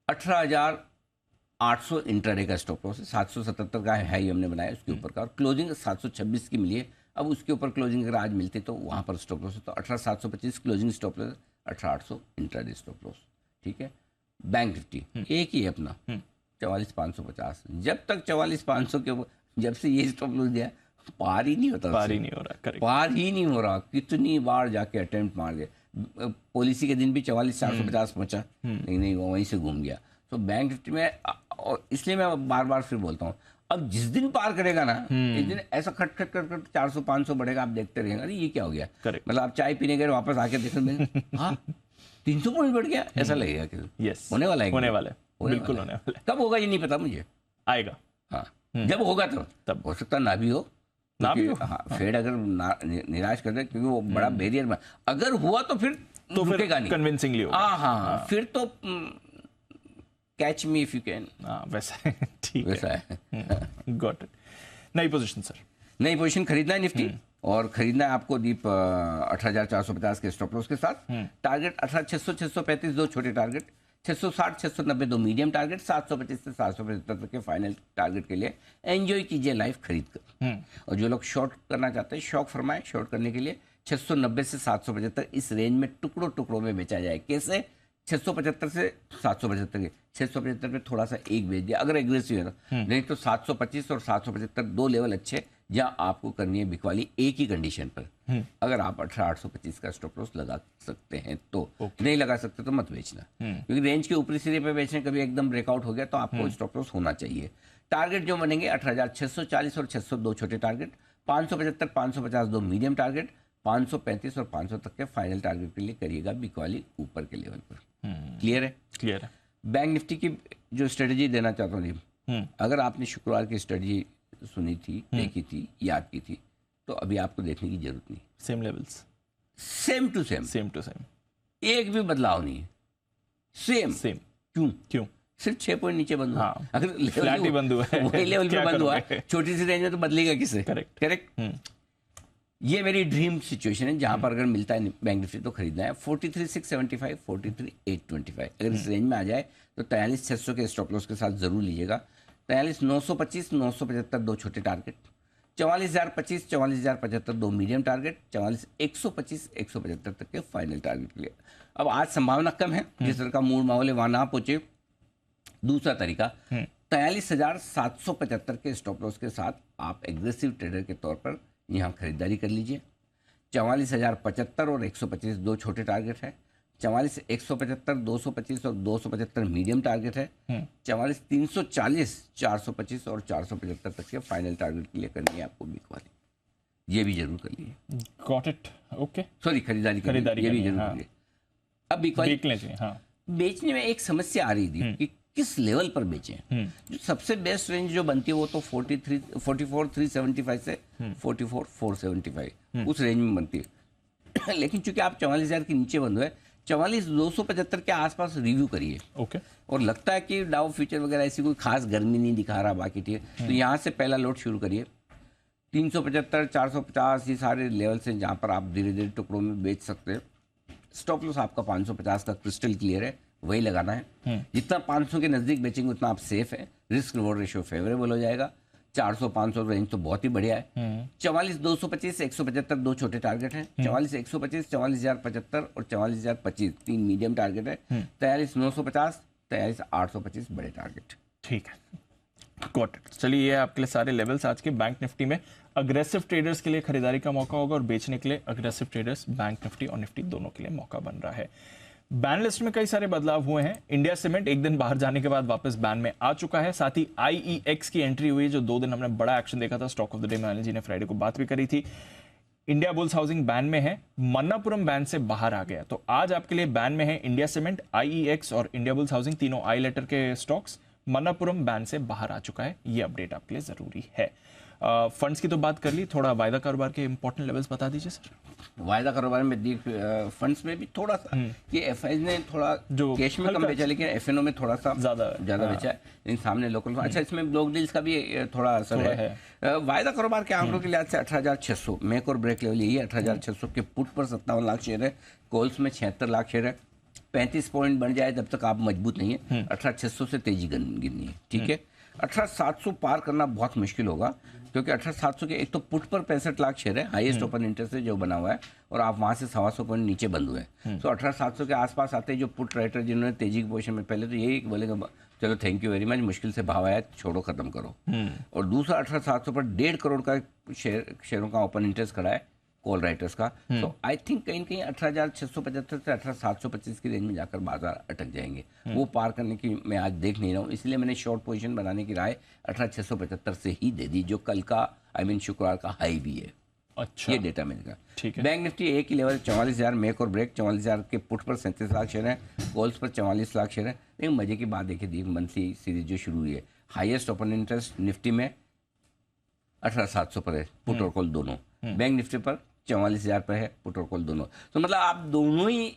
18,800 इंट्राडे का स्टॉप लॉस है, 777 का हाई हमने बनाया उसके ऊपर का, और क्लोजिंग 726 की मिली है। अब उसके ऊपर क्लोजिंग अगर आज मिलते तो वहाँ पर स्टॉप लॉस तो 18,725 closing stop loss, 18,800 intraday stop loss. ठीक है, बैंक निफ्टी एक ही है अपना 44,550। जब तक 44,500 के ऊपर, जब से ये स्टॉप लॉस दिया पार ही नहीं होता, पार ही नहीं हो रहा, करेक्ट, पार ही नहीं हो रहा। कितनी बार जाके अटेम्प्ट मार गए, पॉलिसी के दिन भी 44,450 पहुंचा, नहीं नहीं वो वहीं से घूम गया। तो बैंक निफ्टी में, और इसलिए मैं बार बार फिर बोलता हूँ, अब जिस दिन पार करेगा ना, एक दिन ऐसा खट खट खट खट 400-500 बढ़ेगा, आप देखते रहेंगे अरे ये क्या हो गया। करेक्ट, मतलब आप चाय पीने गए वापस आके देखो हाँ 300 पॉइंट बढ़ गया, ऐसा लगेगा कि यस, होने वाला है, होने वाला है, बिल्कुल होने वाला है। कब होगा ये नहीं पता मुझे, आएगा, हाँ जब होगा तो तब हो सकता ना भी हो, ना भी हो, हाँ फेड अगर निराश कर दे, क्योंकि वो बड़ा बैरियर में, अगर हुआ तो फिर तो फिर रुकेगा नहीं, कन्विंसिंगली होगा। हाँ फिर तो catch me if you can, वैसा है, ठीक है, वैसा है। Got it. नई पोजीशन सर, नई पोजीशन खरीदना है निफ्टी, और खरीदना है आपको दीप 18,450 के स्टॉप लॉस के साथ, टारगेट 18,600 635 दो छोटे टारगेट, 660 690 दो मीडियम टारगेट, 725 से 775 तक के फाइनल टारगेट के लिए एंजॉय कीजिए लाइफ खरीद कर। और जो लोग शॉर्ट करना चाहते हैं, शौक फरमाए शॉर्ट करने के लिए 690 से 775 इस रेंज में टुकड़ों टुकड़ों में बेचा जाए। कैसे? 675 से 775 के, 675 पे थोड़ा सा एक बेच दिया अगर एग्रेसिव है तो, नहीं तो 725 और 775 दो लेवल अच्छे जहां आपको करनी है बिकवाली एक ही कंडीशन पर, अगर आप 18,825 का स्टॉप लॉस लगा सकते हैं तो, नहीं लगा सकते तो मत बेचना, क्योंकि रेंज के ऊपरी सिरे पे बेचने कभी एकदम ब्रेकआउट हो गया तो आपको स्टॉप लॉस होना चाहिए। टारगेट जो बनेंगे 18,640 और 602 छोटे टारगेट, 575 550 दो मीडियम टारगेट, 535 और 500 तक के फाइनल टारगेट के लिए करिएगा बिकवाली ऊपर के लेवल पर। क्लियर है? क्लियर है। बैंक निफ्टी की जो स्ट्रेटजी देना चाहता हूँ, अगर आपने शुक्रवार की स्ट्रेटजी सुनी थी, देखी थी, याद की थी, तो अभी आपको देखने की जरूरत नहीं। Same levels, same to same, same to same, एक भी बदलाव नहीं है, सेम सेम। क्यों? क्यों? सिर्फ 6 पॉइंट नीचे बंद हुआ। हाँ, अगर फ्लैट ही बंद हुआ है, वही लेवल पे क्या बंद हुआ, करोगे? छोटी सी रेंज में तो बदलेगा किसे? Correct, correct. ये मेरी ड्रीम सिचुएशन है जहां पर अगर मिलता है बैंक निफ्टी तो खरीदना है। 43,675 43,825 अगर इस रेंज में आ जाए तो 43,600 के स्टॉप लॉस के साथ जरूर लीजिएगा। 43,925 975 दो छोटे टारगेट, 44,025 44,075 दो मीडियम टारगेट, 44,125 175 तक के फाइनल टारगेट के लिए। अब आज संभावना कम है, जिस तरह का मूड माहौल है वहां ना पहुंचे। दूसरा तरीका 43,775 के स्टॉप लॉस के साथ आप एग्रेसिव ट्रेडर के तौर पर यहाँ खरीदारी कर लीजिए। 44,075 और 125 दो छोटे टारगेट है, 44,175 225 और 275 मीडियम टारगेट है, 44,340 425 और 475 तक के फाइनल टारगेट के लिए करनी है आपको बिकवाली। ये भी जरूर कर लिए। Got it, okay. सॉरी, खरीदारी ये भी जरूर कर लिए। अब बिकवाली बेचने में एक समस्या आ रही थी कि किस लेवल पर बेचें। जो सबसे बेस्ट रेंज जो बनती है वो तो 44,375 से 44,475 उस रेंज में बनती है। लेकिन चूंकि आप 44,000 के नीचे बंद हुए, 44,275 के आसपास रिव्यू करिए। ओके। और लगता है कि डाउ फ्यूचर वगैरह ऐसी कोई खास गर्मी नहीं दिखा रहा, बाकी ठीक है, तो यहाँ से पहला लोड शुरू करिए। 375 450 ये सारे लेवल से जहाँ पर आप धीरे धीरे टुकड़ों में बेच सकते हैं। स्टॉप लॉस आपका 550 का क्रिस्टल क्लियर है, वही लगाना है। जितना 500 के नजदीक बेचेंगे उतना आप सेफ है, रिस्क रिवॉर्ड रेशियो फेवरेबल हो जाएगा। 400-500 रेंज तो बहुत ही बढ़िया है। 44,225 175 दो छोटे टारगेट हैं, 44,125 44,075 और 44,025 तीन मीडियम टारगेट है, 43,950 43,825 बड़े टारगेट। ठीक है, गॉट इट। चलिए, ये आपके लिए सारे लेवल्स आज के बैंक निफ्टी में। अग्रेसिव ट्रेडर्स के लिए खरीदारी का मौका होगा और बेचने के लिए अग्रेसिव ट्रेडर्स बैंक निफ्टी और निफ्टी दोनों के लिए मौका बन रहा है। बैन लिस्ट में कई सारे बदलाव हुए हैं। इंडिया सीमेंट एक दिन बाहर जाने के बाद वापस बैन में आ चुका है। साथ ही IEX की एंट्री हुई, जो 2 दिन हमने बड़ा एक्शन देखा था। स्टॉक ऑफ द डे में अनिल जी ने फ्राइडे को बात भी करी थी। इंडिया बुल्स हाउसिंग बैन में है, मन्नापुरम बैन से बाहर आ गया। तो आज आपके लिए बैन में है इंडिया सीमेंट, IEX और इंडिया बुल्स हाउसिंग, तीनों आई लेटर के स्टॉक्स। मन्नापुरम बैन से बाहर आ चुका है, ये अपडेट आपके लिए जरूरी है। फंड्स की तो बात कर ली, थोड़ा वायदा कारोबार के इंपॉर्टेंट लेवल्स बता दीजिए सर। वायदा कारोबार में फंड्स में भी थोड़ा सा ये एफआई ने थोड़ा जो कैश में कम बेचा, लेकिन एफएनओ में थोड़ा सा ज्यादा बेचा है, लेकिन सामने लोकल। अच्छा, इसमें ब्लॉक डील्स का भी थोड़ा असर है। वायदा कारोबार के आंकड़ों के लिहाज से 18,600 मेक और ब्रेक लेवल यही है। 18,600 के पुट पर 57 लाख शेयर है, कॉल्स में 76 लाख शेयर है। 35 पॉइंट बन जाए जब तक आप मजबूत नहीं है। 18,600 से तेजी गिननी है, ठीक है। 18,700 पार करना बहुत मुश्किल होगा। क्योंकि 18,700 के एक तो पुट पर 65 लाख शेयर है, हाईएस्ट ओपन इंटरेस्ट है जो बना हुआ है, और आप वहां से 125 पॉइंट नीचे बंद हुए हैं। तो 18,700 के आसपास आते हैं जो पुट राइटर जिन्होंने तेजी की पोजीशन में, पहले तो यही बोलेगा चलो थैंक यू वेरी मच, मुश्किल से भाव आया छोड़ो खत्म करो। और दूसरा 18,700 पर 1.5 करोड़ का शेयरों का ओपन इंटरेस्ट खड़ा है कॉल राइटर्स का। तो आई थिंक कहीं कहीं 18,675 से 18,725 की रेंज में जाकर बाजार अटक जाएंगे। वो पार करने की मैं आज देख नहीं रहा हूँ, इसलिए मैंने शॉर्ट पोजीशन बनाने की राय 18,675 से ही दे दी, जो कल का शुक्रवार का हाई भी है। अच्छा, ये डेटा मिलेगा। ठीक है। बैंक निफ्टी एक ही लेवल 44,000, मेक और ब्रेक 44,000 के पुट पर 37 लाख शेयर है, कॉल्स पर 44 लाख शेयर है। लेकिन मजे की बात देखिए, मंथली सीरीज जो शुरू हुई है, हाईएस्ट ओपन इंटरेस्ट निफ्टी में 18,700 पर है, पुट और कॉल दोनों। बैंक निफ्टी पर 44,000 पर है, पुट और कॉल दोनों। तो मतलब आप दोनों ही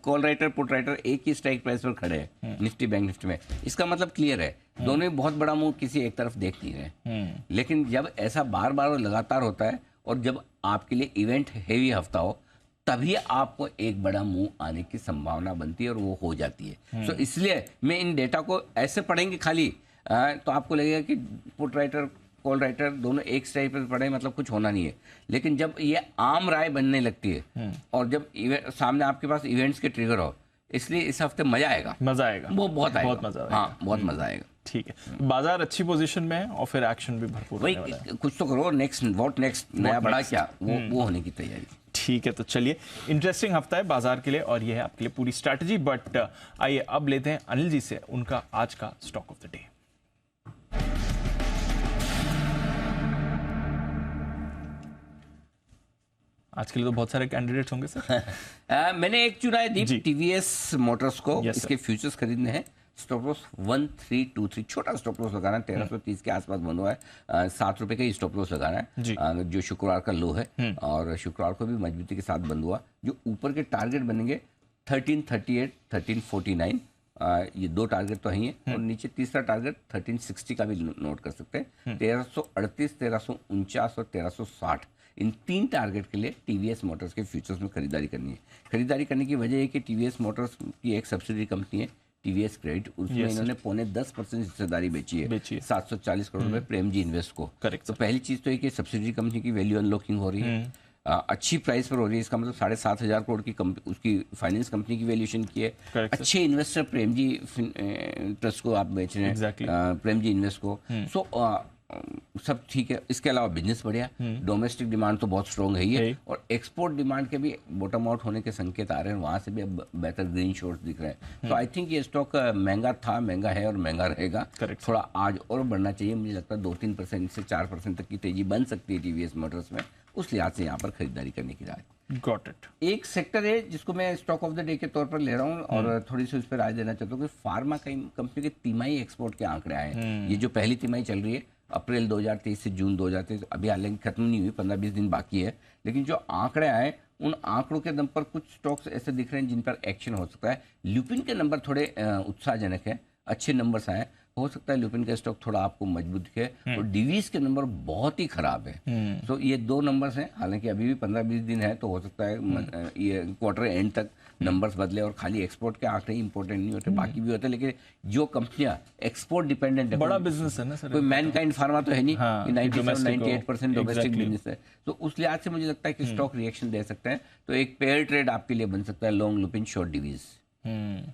कॉल राइटर पुट राइटर एक ही स्ट्राइक प्राइस पर खड़े हैं निफ्टी बैंक निफ्टी में। इसका मतलब क्लियर है, दोनों ही बहुत बड़ा मूव किसी एक तरफ देख नहीं रहे। लेकिन जब ऐसा बार बार और लगातार होता है, और जब आपके लिए इवेंट हेवी हफ्ता हो, तभी आपको एक बड़ा मूव आने की संभावना बनती है, और वो हो जाती है। तो इसलिए मैं इन डेटा को ऐसे पढ़ेंगे खाली तो आपको लगेगा कि पुट राइटर कॉल राइटर दोनों एक स्ट्राइक पर पड़े, मतलब कुछ होना नहीं है। लेकिन जब ये आम राय बनने लगती है, और जब सामने आपके पास इवेंट्स के ट्रिगर हो, इसलिए इस हफ्ते मजा आएगा। वो बहुत आएगा, बहुत मजा आएगा। हाँ, बहुत मजा आएगा। ठीक है, बाजार अच्छी पोजीशन में है और फिर एक्शन भी भरपूर वही होने वाला है। कुछ तो करो, नेक्स्ट नया बड़ा क्या, वो होने की तैयारी। ठीक है, तो चलिए, इंटरेस्टिंग हफ्ता है बाजार के लिए, और ये है आपके लिए पूरी स्ट्रैटेजी। बट आइए अब लेते हैं अनिल जी से उनका आज का स्टॉक ऑफ द डे। आज के लिए तो बहुत सारे कैंडिडेट्स होंगे सर। मैंने एक चुना है दीप, टीवीएस मोटर्स को। Yes, इसके फ्यूचर्स खरीदने हैं। स्टॉप लॉस 1323, छोटा स्टॉप लॉस लगाना है, 1330 के आसपास बना हुआ है। 7 रुपए का ही स्टॉप लॉस लगाना है, जो शुक्रवार का लो है, और शुक्रवार को भी मजबूती के साथ बंद हुआ। जो ऊपर के टारगेट बनेंगे 1338, 1349, ये दो टारगेट तो ही है, और नीचे तीसरा टारगेट 1360 का भी नोट कर सकते हैं। 1338, 1349 और 1360, इन 3 टारगेट के लिए टीवीएस मोटर्स के फ्यूचर्स में खरीदारी करनी है। खरीदारी करने की वजह है कि टीवीएस मोटर्स की एक सब्सिडरी कंपनी है टीवीएस क्रेडिट, उसमें इन्होंने 0.5% हिस्सेदारी बेची है 740 करोड़ रुपए प्रेम जी इन्वेस्ट को। तो पहली चीज तो है कि सब्सिडरी कंपनी की वैल्यू अनलॉकिंग हो रही है, अच्छी प्राइस पर हो रही है। इसका मतलब 7,500 करोड़ की उसकी फाइनेंस कंपनी की वैल्यूएशन की है। अच्छे इन्वेस्टर प्रेम जी ट्रस्ट को आप बेच रहे हैं, प्रेम जी इन्वेस्ट को। सो सब ठीक है। इसके अलावा बिजनेस बढ़िया, डोमेस्टिक डिमांड तो बहुत स्ट्रॉन्ग है ही है, और एक्सपोर्ट डिमांड के भी बॉटम आउट होने के संकेत आ रहे हैं, वहां से भी अब बेहतर ग्रीन शॉट्स दिख रहे हैं। तो आई थिंक ये स्टॉक महंगा था, महंगा है और महंगा रहेगा। थोड़ा आज और बढ़ना चाहिए, मुझे लगता है 2-3% से 4% तक की तेजी बन सकती है टीवीएस मोटर्स में। उस लिहाज से यहाँ पर खरीदारी करने की राय। Got it. एक सेक्टर है जिसको मैं स्टॉक ऑफ द डे के तौर पर ले रहा हूँ, और थोड़ी सी उस पर राय देना चाहता हूँ कि फार्मा कंपनी के तिमाही एक्सपोर्ट के आंकड़े आए हैं। ये जो पहली तिमाही चल रही है अप्रैल 2023 से जून 2023, अभी हालांकि खत्म नहीं हुई, 15-20 दिन बाकी है, लेकिन जो आंकड़े आए उन आंकड़ों के दम पर कुछ स्टॉक्स ऐसे दिख रहे हैं जिन पर एक्शन हो सकता है। ल्यूपिन के नंबर थोड़े उत्साहजनक है, अच्छे नंबर्स आए, हो सकता है ल्यूपिन का स्टॉक थोड़ा आपको मजबूत दिखे। और डीवीज के नंबर बहुत ही खराब है। तो ये 2 नंबर्स हैं, हालांकि अभी भी 15-20 दिन है, तो हो सकता है ये क्वार्टर एंड तक नंबर्स बदले। और खाली एक्सपोर्ट के आंकड़े इंपॉर्टेंट नहीं होते, बाकी भी होते हैं, लेकिन जो कंपनियां एक्सपोर्ट डिपेंडेंट है, बड़ा बिजनेस है ना सर, कोई मैनकाइंड फार्मा तो है नहीं, 97-98% डोमेस्टिक बिजनेस है। तो उस लिहाज से मुझे लगता है कि स्टॉक रिएक्शन दे सकते हैं। तो एक पेयर ट्रेड आपके लिए बन सकता है, लॉन्ग लुपिन शॉर्ट डिवीज,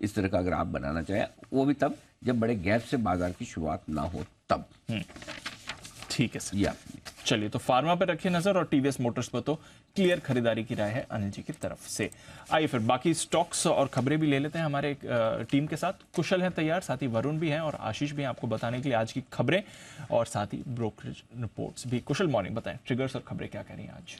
इस तरह का अगर आप बनाना चाहें, वो भी तब जब बड़े गैप से बाजार की शुरुआत ना हो तब। ठीक है सर। चलिए, तो फार्मा पे रखिए नजर, और टीवीएस मोटर्स पर तो क्लियर खरीदारी की राय है अनिल जी की तरफ से। आइए फिर बाकी स्टॉक्स और खबरें भी ले लेते हैं हमारे टीम के साथ। कुशल है तैयार, साथ ही वरुण भी हैं और आशीष भी हैं आपको बताने के लिए आज की खबरें और साथ ही ब्रोकरेज रिपोर्ट्स भी। कुशल, मॉर्निंग, बताएं ट्रिगर्स और खबरें क्या कह रही हैं आज।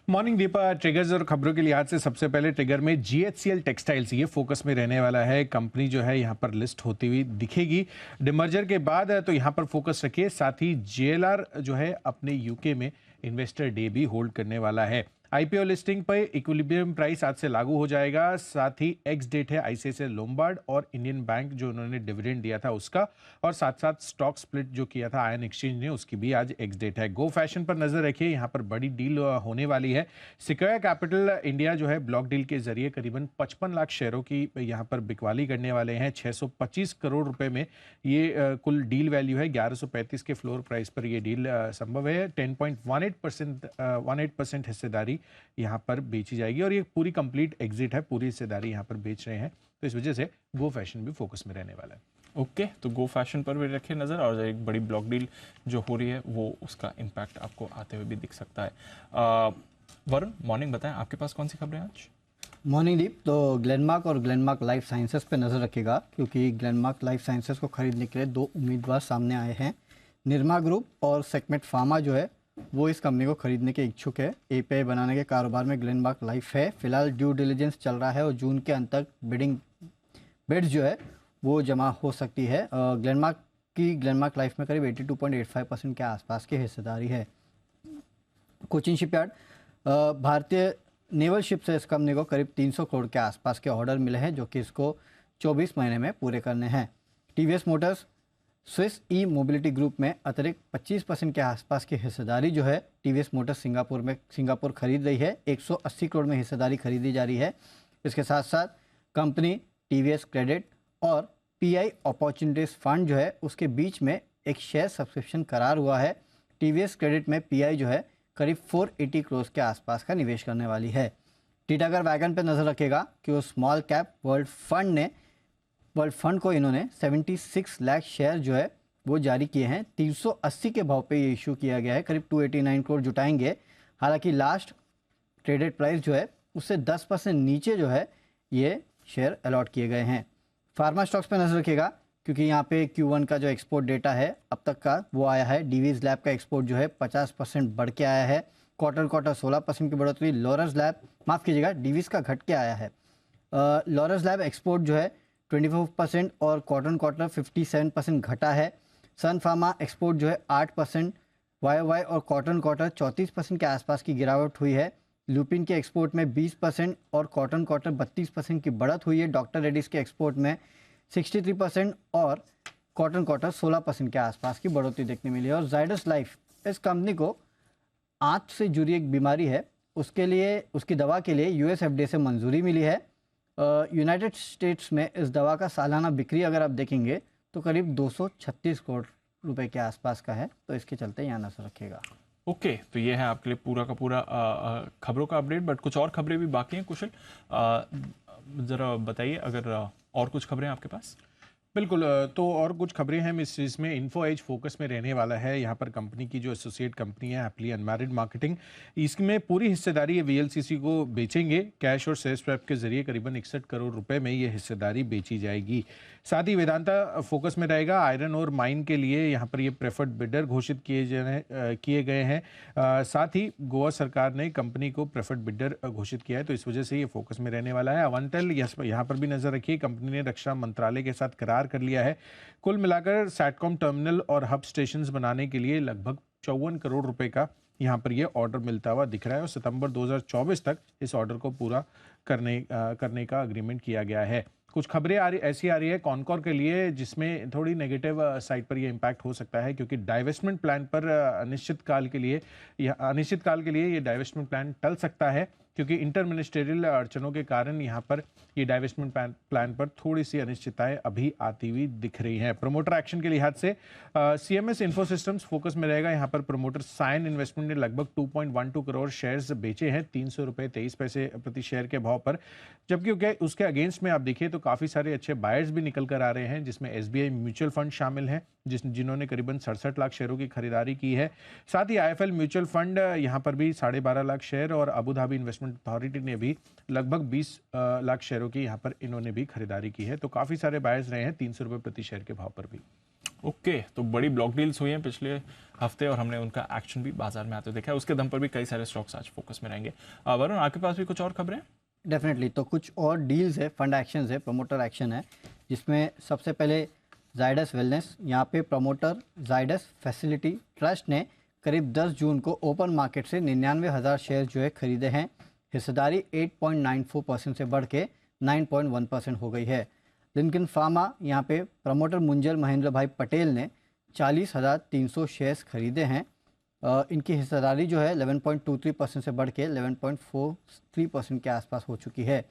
मॉर्निंग दीपा, ट्रिगर्स और खबरों के लिहाज से सबसे पहले ट्रिगर में जीएचसीएल टेक्सटाइल्स, ये फोकस में रहने वाला है। कंपनी जो है यहाँ पर लिस्ट होती हुई दिखेगी डिमर्जर के बाद, तो यहाँ पर फोकस रखिए। साथ ही जेएलआर जो है अपने यूके में इन्वेस्टर डे भी होल्ड करने वाला है। आईपीओ लिस्टिंग पर इक्विलिब्रियम प्राइस आज से लागू हो जाएगा। साथ ही एक्स डेट है आईसीआईसीआई लोम्बार्ड और इंडियन बैंक जो उन्होंने डिविडेंड दिया था उसका, और साथ साथ स्टॉक स्प्लिट जो किया था आयन एक्सचेंज ने उसकी भी आज एक्स डेट है। गो फैशन पर नजर रखिए, यहाँ पर बड़ी डील होने वाली है। सिक्योया कैपिटल इंडिया जो है ब्लॉक डील के जरिए करीबन 55 लाख शेयरों की यहाँ पर बिकवाली करने वाले हैं। 625 करोड़ रुपए में ये कुल डील वैल्यू है। 1135 के फ्लोर प्राइस पर ये डील संभव है। 10.18% हिस्सेदारी यहाँ पर बेची जाएगी और ये पूरी कंप्लीट एग्जिट है, पूरी हिस्सेदारी यहाँ पर बेच रहे हैं, तो इस वजह से गो फैशन भी फोकस में रहने वाला है। ओके, तो गो फैशन पर भी रखे नज़र, और एक बड़ी ब्लॉक डील जो हो रही है वो उसका इम्पैक्ट आपको आते हुए भी दिख सकता है। वरुण, मॉर्निंग बताएं, आपके पास कौन सी खबरें आज? मॉर्निंग दीप, तो ग्लेनमार्क और ग्लेनमार्क लाइफ साइंसेस पे नज़र रखेगा, क्योंकि ग्लेनमार्क लाइफ साइंसेस को खरीदने के लिए दो उम्मीदवार सामने आए हैं। निर्मा ग्रुप और सेगमेंट फार्मा जो है वो इस कंपनी को खरीदने के इच्छुक है। एपीआई बनाने के कारोबार में ग्लेनमार्क लाइफ है। फिलहाल ड्यू डिलिजेंस चल रहा है और जून के अंत तक बिड्स जो है वो जमा हो सकती है। ग्लेनमार्क लाइफ में करीब 82.85% के आसपास की हिस्सेदारी है। कोचिन शिपयार्ड, भारतीय नेवल शिप से इस कंपनी को करीब 300 करोड़ के आसपास के ऑर्डर मिले हैं, जो कि इसको 24 महीने में पूरे करने हैं। टीवीएस मोटर्स स्विस ई मोबिलिटी ग्रुप में अतिरिक्त 25% के आसपास की हिस्सेदारी जो है टीवीएस मोटर्स सिंगापुर खरीद रही है। 180 करोड़ में हिस्सेदारी खरीदी जा रही है। इसके साथ साथ कंपनी टीवीएस क्रेडिट और पीआई अपॉर्चुनिटीज फंड जो है उसके बीच में एक शेयर सब्सक्रिप्शन करार हुआ है। टीवीएस क्रेडिट में पीआई जो है करीब 480 करोड़ के आसपास का निवेश करने वाली है। टीटागढ़ वैगन पर नजर रखेगा कि वो स्मॉल कैप वर्ल्ड फंड को इन्होंने 76 लाख शेयर जो है वो जारी किए हैं। 380 के भाव पे ये इशू किया गया है। करीब 289 करोड़ जुटाएंगे। हालांकि लास्ट ट्रेडेड प्राइस जो है उससे 10% नीचे जो है ये शेयर अलॉट किए गए हैं। फार्मा स्टॉक्स पे नजर रखेगा, क्योंकि यहाँ पे Q1 का जो एक्सपोर्ट डेटा है अब तक का वो आया है। डीवीज लैब का एक्सपोर्ट जो है 50% बढ़ के आया है। क्वार्टर 16% की बढ़ोतरी। लॉरस लैब, माफ़ कीजिएगा, डीवीज का घट के आया है। लॉरस लैब एक्सपोर्ट जो है 24% और क्वार्टर 57% घटा है। सन फार्मा एक्सपोर्ट जो है 8% YOY और क्वार्टर 34% के आसपास की गिरावट हुई है। लुपिन के एक्सपोर्ट में 20% और क्वार्टर 32% की बढ़त हुई है। डॉक्टर रेड्डीज के एक्सपोर्ट में 63% और क्वार्टर 16% के आसपास की बढ़ोतरी देखने मिली है। और जायडस लाइफ, इस कंपनी को आंत से जुड़ी एक बीमारी है, उसकी दवा के लिए USFDA से मंजूरी मिली है। यूनाइटेड स्टेट्स में इस दवा का सालाना बिक्री अगर आप देखेंगे तो करीब 236 करोड़ रुपए के आसपास का है, तो इसके चलते यहाँ नजर रखिएगा। ओके, तो ये है आपके लिए पूरा का पूरा खबरों का अपडेट, बट कुछ और खबरें भी बाकी हैं। कुशल, ज़रा बताइए अगर और कुछ खबरें आपके पास। बिल्कुल, तो और कुछ खबरें हैं इसमें। इन्फो एज फोकस में रहने वाला है। यहाँ पर कंपनी की जो एसोसिएट कंपनी है हैप्पीली अनमैरिड मार्केटिंग, इसमें पूरी हिस्सेदारी ये VLCC को बेचेंगे। कैश और शेयर स्वैप के जरिए करीबन 61 करोड़ रुपए में ये हिस्सेदारी बेची जाएगी। साथ ही वेदांता फोकस में रहेगा। आयरन और माइन के लिए यहाँ पर ये प्रेफर्ड बिडर घोषित किए गए हैं। साथ ही गोवा सरकार ने कंपनी को प्रेफर्ड बिडर घोषित किया है, तो इस वजह से ये फोकस में रहने वाला है। अवंतल, यहाँ पर भी नजर रखिए, कंपनी ने रक्षा मंत्रालय के साथ करार कर लिया है। कुल मिलाकर सैटकॉम टर्मिनल और हब स्टेशंस बनाने के लिए लगभग 54 करोड़ रुपए का यहाँ पर ये ऑर्डर मिलता हुआ दिख रहा है और सितंबर 2024 तक इस ऑर्डर को पूरा करने का अग्रीमेंट किया गया है। कुछ खबरें ऐसी आ रही है कॉनकॉर के लिए, जिसमें थोड़ी नेगेटिव साइड पर ये इम्पैक्ट हो सकता है, क्योंकि डाइवेस्टमेंट प्लान पर अनिश्चित काल के लिए ये डाइवेस्टमेंट प्लान टल सकता है, क्योंकि इंटर मिनिस्टेरियल अड़चनों के कारण यहाँ पर ये डाइवेस्टमेंट प्लान पर थोड़ी सी अनिश्चितताएं अभी आती हुई दिख रही हैं। प्रमोटर एक्शन के लिहाज से CMS इन्फो सिस्टम्स फोकस में रहेगा। यहाँ पर प्रमोटर साइन इन्वेस्टमेंट ने लगभग 2.12 करोड़ शेयर्स बेचे हैं 300.23 प्रति शेयर के भाव पर, जबकि उसके अगेंस्ट में आप देखिए तो काफ़ी सारे अच्छे बायर्स भी निकल कर आ रहे हैं, जिसमें SBI म्यूचुअल फंड शामिल हैं जिन्होंने करीबन 67 लाख शेयरों की खरीदारी की है। साथ ही IFL म्यूचुअल फंड यहाँ पर भी 12.5 लाख शेयर और अबू धाबी इन्वेस्टमेंट अथॉरिटी ने भी लगभग 20 लाख शेयरों की यहाँ पर इन्होंने भी खरीदारी की है। तो काफ़ी सारे बायर्स रहे हैं 300 रुपये प्रति शेयर के भाव पर भी। ओके, तो बड़ी ब्लॉक डील्स हुई हैं पिछले हफ्ते और हमने उनका एक्शन भी बाजार में आते देखा है। उसके दम पर भी कई सारे स्टॉक्स आज फोकस में रहेंगे। वरुण, आपके पास भी कुछ और खबरें? डेफिनेटली, तो कुछ और डील्स है, फंड एक्शंस है, प्रमोटर एक्शन है, जिसमें सबसे पहले जायडस वेलनेस, यहाँ पे प्रमोटर जायडस फैसिलिटी ट्रस्ट ने करीब 10 जून को ओपन मार्केट से 99,000 शेयर जो है खरीदे हैं। हिस्सेदारी 8.94% से बढ़ के 9.1% हो गई है। लिंकन फार्मा यहाँ पे प्रमोटर मुंजल महेंद्र भाई पटेल ने 40,300 शेयर्स खरीदे हैं। इनकी हिस्सेदारी जो है 11.23% से बढ़ के 11.43% के आसपास हो चुकी है।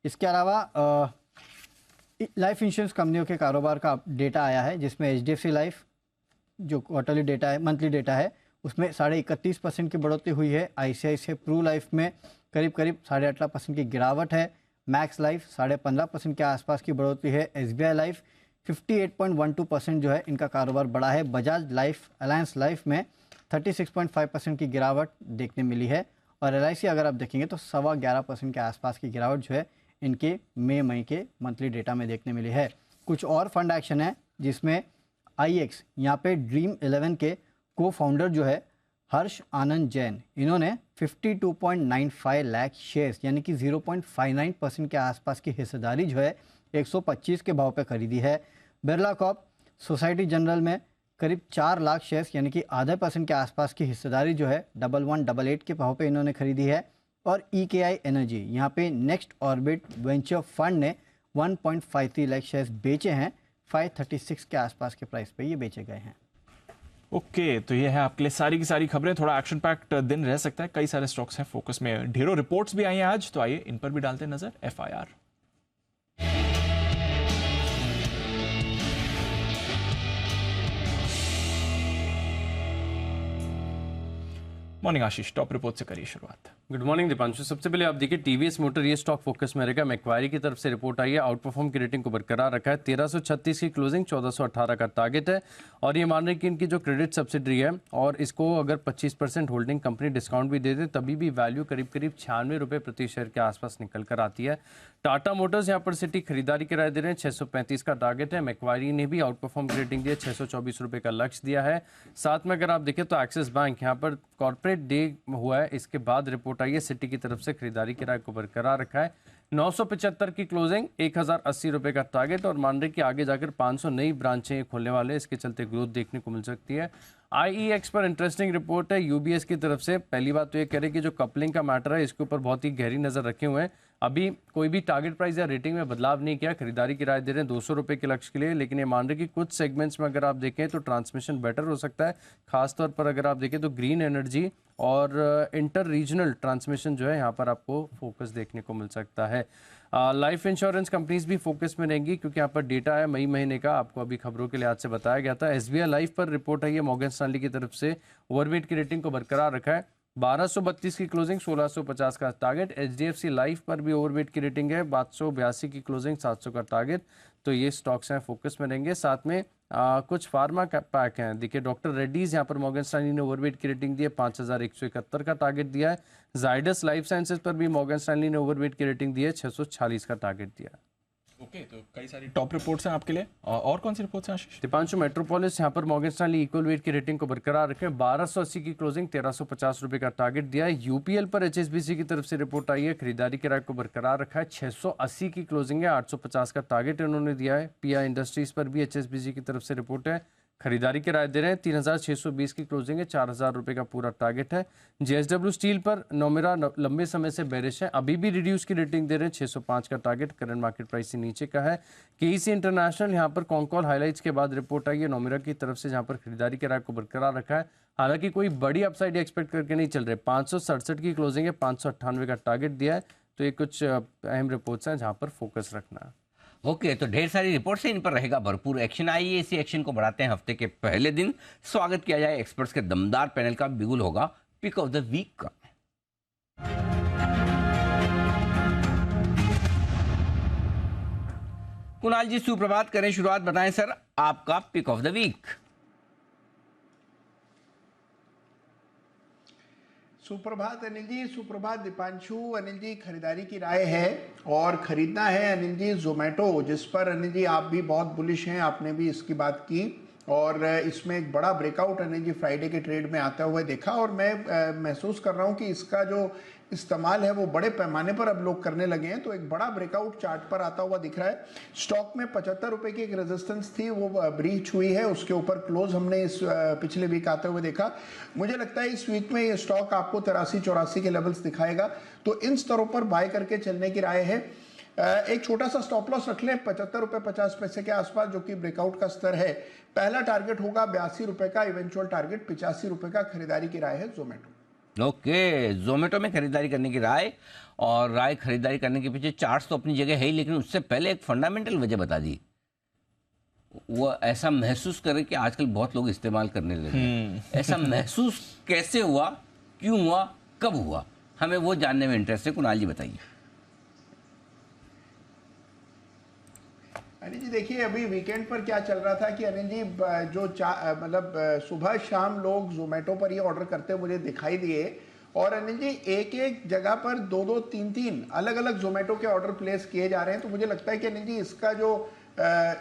इसके अलावा लाइफ इंश्योरेंस कंपनियों के कारोबार का डेटा आया है, जिसमें HDFC लाइफ जो क्वार्टरली डेटा है, मंथली डेटा है, उसमें 31.5% की बढ़ोतरी हुई है। ICICI प्रू लाइफ में करीब 18% की गिरावट है। मैक्स लाइफ 15.5% के आसपास की बढ़ोतरी है। SBI लाइफ 58.12% जो है इनका कारोबार बढ़ा है। बजाज लाइफ, अलायंस लाइफ में 36.5% की गिरावट देखने मिली है। और LIC अगर आप देखेंगे तो 11.25% के आसपास की गिरावट जो है इनके मई के मंथली डेटा में देखने मिली है। कुछ और फंड एक्शन है, जिसमें IX यहाँ पे ड्रीम 11 के को फाउंडर जो है हर्ष आनंद जैन, इन्होंने 52.95 लाख शेयर्स यानी कि 0.59% के आसपास की हिस्सेदारी जो है 125 के भाव पे खरीदी है। बिरला कॉर्प सोसाइटी जनरल में करीब 4 लाख शेयर्स यानी कि आधे % के आसपास की हिस्सेदारी जो है 1188 के भाव पे इन्होंने खरीदी है। और EKI एनर्जी यहाँ पे नेक्स्ट ऑर्बिट वेंचर फंड ने 1.53 लाख शेयर्स बेचे हैं। 536 के आसपास के प्राइस पे ये बेचे गए हैं। ओके, तो ये है आपके लिए सारी की सारी खबरें। थोड़ा एक्शन पैक्ड दिन रह सकता है, कई सारे स्टॉक्स हैं फोकस में, ढेरों रिपोर्ट्स भी आई हैं आज, तो आइए इन पर भी डालते हैं नजर। FIR मॉर्निंग आशीष, टॉप रिपोर्ट से करिए शुरुआत। Good morning Deepanshu. सबसे पहले आप देखिए TVS मोटर ये स्टॉक फोकस में रहेगा। मैक्वारी की तरफ से रिपोर्ट आई है, आउट परफॉर्म की रेटिंग को बरकरार रखा है। 1336 की क्लोजिंग, 1418 का टारगेट है। और ये मान रहे कि इनकी जो क्रेडिट सब्सिडरी है और इसको अगर 25% होल्डिंग कंपनी डिस्काउंट भी दे दे तभी भी वैल्यू करीब 96 रुपये प्रति शेयर के आसपास निकल कर आती है। टाटा मोटर्स यहाँ पर सिटी खरीदारी की राय दे रहे हैं, 635 का टारगेट है। मैक्वारी ने भी आउट परफॉर्म की रेटिंग दी है, 624 रुपये का लक्ष्य दिया है। साथ में अगर आप देखें तो एक्सिस बैंक यहाँ पर कॉर्पोरेट डे हुआ है, इसके बाद रिपोर्ट आई है, सिटी की तरफ से खरीदारी किराए को बरकरार रखा है। 975 की क्लोजिंग, 1080 रुपये का टारगेट। और मान रहे कि आगे जाकर 500 नई ब्रांचें खोलने वाले, इसके चलते ग्रोथ देखने को मिल सकती है। IEX पर इंटरेस्टिंग रिपोर्ट है UBS की तरफ से। पहली बात तो ये कह रहे कि जो कपलिंग का मैटर है इसके ऊपर बहुत ही गहरी नजर रखे हुए हैं। अभी कोई भी टारगेट प्राइस या रेटिंग में बदलाव नहीं किया, खरीदारी की राय दे रहे हैं 200 रुपये के लक्ष्य के लिए। लेकिन ये मान रहे कि कुछ सेगमेंट्स में अगर आप देखें तो ट्रांसमिशन बेटर हो सकता है। खासतौर पर अगर आप देखें तो ग्रीन एनर्जी और इंटर रीजनल ट्रांसमिशन जो है यहाँ पर आपको फोकस देखने को मिल सकता है। लाइफ इंश्योरेंस कंपनीज भी फोकस में रहेंगी क्योंकि यहाँ पर डेटा है मई महीने का, आपको अभी खबरों के लिहाज से बताया गया था। SBI लाइफ पर रिपोर्ट आई है, मॉर्गन स्टैनली की तरफ से ओवरवेट की रेटिंग को बरकरार रखा है। 1232 की क्लोजिंग, 1650 का टारगेट। HDFC लाइफ पर भी ओवरवेट की रेटिंग है, 582 की क्लोजिंग, 700 का टारगेट। तो ये स्टॉक्स हैं फोकस में रहेंगे। साथ में कुछ फार्मा पैक हैं, देखिए डॉक्टर रेड्डीज यहाँ पर मॉर्गन स्टैनली ने ओवरवेट की रेटिंग दी है, 5171 का टारगेट दिया है। जाइडस लाइफ साइंसेज पर भी मॉर्गन स्टैनली ने ओवरवेट की रेटिंग दी है, 646 का टारगेट दिया है। ओके, तो कई सारी टॉप रिपोर्ट्स हैं आपके लिए। और कौन सी रिपोर्ट्स हैं आशीष? दीपांशु, मेट्रोपोलिस यहाँ पर मॉर्गन स्टैनली इक्वल वेट की रेटिंग को बरकरार रखे, 1280 की क्लोजिंग, 1350 रुपये का टारगेट दिया है। UPL पर HSBC की तरफ से रिपोर्ट आई है, खरीदारी किराए को बरकरार रखा है, 680 की क्लोजिंग है, 850 का टारगेट इन्होंने दिया है। PI इंडस्ट्रीज पर भी HSBC की तरफ से रिपोर्ट है, खरीदारी की राय दे रहे हैं, 3620 की क्लोजिंग है, 4000 रुपये का पूरा टारगेट है। JSW स्टील पर नोमेरा लंबे समय से बेरिश है, अभी भी रिड्यूस की रेटिंग दे रहे हैं, 605 का टारगेट, करंट मार्केट प्राइस से नीचे का है। KEC इंटरनेशनल यहाँ पर कॉन्कॉल हाइलाइट्स के बाद रिपोर्ट आई है, नोमेरा की तरफ से जहाँ पर खरीदारी की राय को बरकरार रखा है। हालांकि कोई बड़ी अपसाइड एक्सपेक्ट करके नहीं चल रहे, 567 की क्लोजिंग है, 598 का टारगेट दिया है। तो ये कुछ अहम रिपोर्ट्स हैं जहाँ पर फोकस रखना है। ओके, तो ढेर सारी रिपोर्ट्स हैं, इन पर रहेगा भरपूर एक्शन। आइए इसी एक्शन को बढ़ाते हैं हफ्ते के पहले दिन। स्वागत किया जाए एक्सपर्ट्स के दमदार पैनल का। बिगुल होगा पिक ऑफ द वीक का। कुणाल जी सुप्रभात, करें शुरुआत, बताएं सर आपका पिक ऑफ द वीक। सुप्रभात अनिल जी, सुप्रभात दीपांशु। अनिल जी, खरीदारी की राय है और खरीदना है अनिल जी जोमेटो, जिस पर अनिल जी आप भी बहुत बुलिश हैं, आपने भी इसकी बात की और इसमें एक बड़ा ब्रेकआउट अनिल जी फ्राइडे के ट्रेड में आता हुआ देखा, और मैं महसूस कर रहा हूं कि इसका जो इस्तेमाल है वो बड़े पैमाने पर अब लोग करने लगे हैं। तो एक बड़ा ब्रेकआउट चार्ट पर आता हुआ दिख रहा है। स्टॉक में 75 रुपए की एक रेजिस्टेंस थी, वो ब्रीच हुई है, उसके ऊपर क्लोज हमने इस पिछले वीक आते हुए देखा। मुझे लगता है इस वीक में ये स्टॉक आपको 83-84 के लेवल्स दिखाएगा, तो इन स्तरों पर बाय करके चलने की राय है। एक छोटा सा स्टॉप लॉस रख लें 75 रुपए 50 पैसे के आसपास, जो कि ब्रेकआउट का स्तर है। पहला टारगेट होगा 82 रुपए का, इवेंचुअल टारगेट 85 रुपए का। खरीदारी की राय है जोमेटो। ओके, जोमेटो में खरीदारी करने की राय, और राय खरीदारी करने के पीछे चार्ट्स तो अपनी जगह है ही, लेकिन उससे पहले एक फंडामेंटल वजह बता दी। वो ऐसा महसूस करे कि आजकल बहुत लोग इस्तेमाल करने लगे हैं। ऐसा महसूस कैसे हुआ, क्यों हुआ, कब हुआ, हमें वो जानने में इंटरेस्ट है। कुणाल जी बताइए। अनिल जी देखिए, अभी वीकेंड पर क्या चल रहा था कि अनिल जी जो मतलब सुबह शाम लोग जोमेटो पर ये ऑर्डर करते मुझे दिखाई दिए, और अनिल जी एक एक जगह पर 2-2, 3-3 अलग अलग जोमेटो के ऑर्डर प्लेस किए जा रहे हैं। तो मुझे लगता है कि अनिल जी इसका जो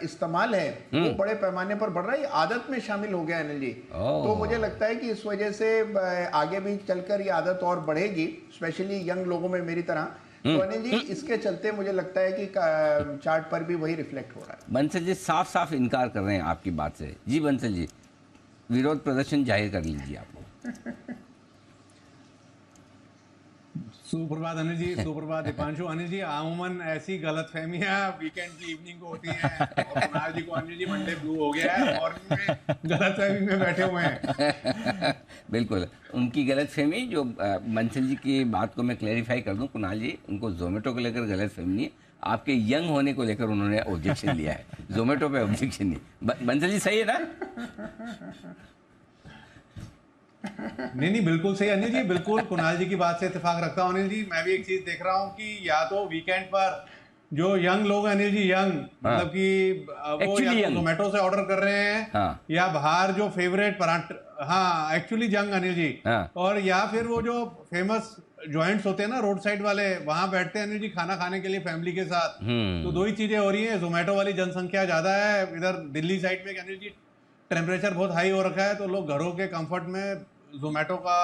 इस्तेमाल है वो बड़े पैमाने पर बढ़ रहा है, आदत में शामिल हो गया अनिल जी। तो मुझे लगता है कि इस वजह से आगे भी चलकर ये आदत और बढ़ेगी, स्पेशली यंग लोगों में मेरी तरह। तो अनिल जी इसके चलते मुझे लगता है कि चार्ट पर भी वही रिफ्लेक्ट हो रहा है। बंसल जी साफ साफ इनकार कर रहे हैं आपकी बात से। जी बंसल जी, विरोध प्रदर्शन जाहिर कर लीजिए आप लोग। सुप्रभात अनिल जी, सुप्रभात दीपांशु। अनिल जी अमूमन ऐसी गलतफहमियां वीकेंड की इवनिंग को होती हैं, और कुणाल जी को अनिल जी मंडे ब्लू हो गया है, मॉर्निंग में गलतफहमी में बैठे हुए हैं। बिल्कुल, उनकी गलतफहमी जो बंसल जी की बात को मैं क्लैरिफाई कर दूं, कुणाल जी उनको जोमेटो को लेकर गलतफहमी नहीं है, आपके यंग होने को लेकर उन्होंने ऑब्जेक्शन लिया है, जोमेटो पे ऑब्जेक्शन नहीं। बंसल जी सही है ना? नहीं, बिल्कुल सही अनिल जी, बिल्कुल कुणाल जी की बात से इत्तेफाक रखता हूँ अनिल जी। मैं भी एक चीज देख रहा हूँ कि या तो वीकेंड पर जो यंग लोग हैं अनिल जी, यंग मतलब कि वो या तो जोमेटो से ऑर्डर कर रहे हैं, या बाहर जो फेवरेट पराठा, हाँ एक्चुअली यंग अनिल जी, और या फिर वो जो फेमस जॉइंट्स होते हैं ना रोड साइड वाले, वहां बैठते हैं अनिल जी खाना खाने के लिए फैमिली के साथ। तो दो ही चीजें हो रही हैं, जोमेटो वाली जनसंख्या ज्यादा है इधर दिल्ली साइड में अनिल जी, टेम्परेचर बहुत हाई हो रखा है, तो लोग घरों के कंफर्ट में जोमेटो का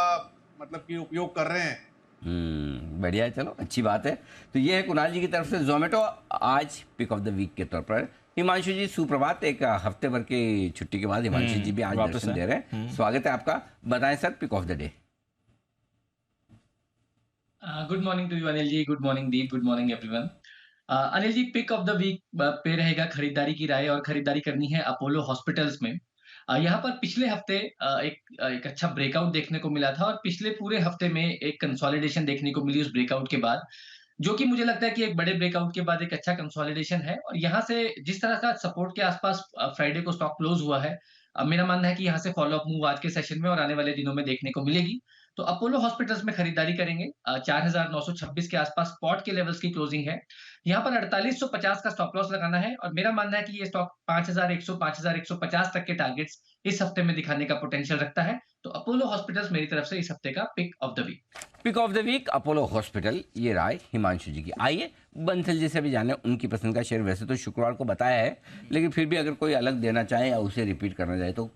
मतलब कि उपयोग कर रहे हैं। बढ़िया है, चलो अच्छी बात है। तो ये है कुणाल जी की तरफ से जोमेटो आज पिक ऑफ द वीक के तौर पर। हिमांशु जी सुप्रभात, एक हफ्ते भर की छुट्टी के बाद हिमांशु जी भी आज दर्शन दे रहे हैं, स्वागत है आपका। बताएं sir, pick of the day. Good morning to you Anil ji, good morning Deep, good morning everyone. Anil ji pick of the week पे रहेगा खरीदारी की राय, और खरीदारी करनी है अपोलो हॉस्पिटल्स में। यहाँ पर पिछले हफ्ते एक अच्छा ब्रेकआउट देखने को मिला था, और पिछले पूरे हफ्ते में एक कंसोलिडेशन देखने को मिली उस ब्रेकआउट के बाद, जो कि मुझे लगता है कि एक बड़े ब्रेकआउट के बाद एक अच्छा कंसोलिडेशन है। और यहाँ से जिस तरह का सपोर्ट के आसपास फ्राइडे को स्टॉक क्लोज हुआ है, मेरा मानना है कि यहाँ से फॉलोअप मूव आज के सेशन में और आने वाले दिनों में देखने को मिलेगी। तो अपोलो हॉस्पिटल्स में खरीदारी करेंगे। 4926 के आसपास स्पॉट के लेवल्स की क्लोजिंग है। यहाँ पर 4850 का स्टॉप लॉस लगाना है, और मेरा मानना है कि ये स्टॉक 5100 5150 तक के टारगेट्स इस हफ्ते में दिखाने का पोटेंशियल रखता है। तो अपोलो हॉस्पिटल्स मेरी तरफ से इस हफ्ते का pick of the week. Pick of the week Apollo Hospital, ये राय हिमांशु जी की। आइए बंसल जी से भी जाने उनकी पसंद का शेयर। वैसे तो शुक्रवार को बताया है, लेकिन फिर भी अगर कोई अलग देना चाहे या उसे रिपीट करना चाहे तो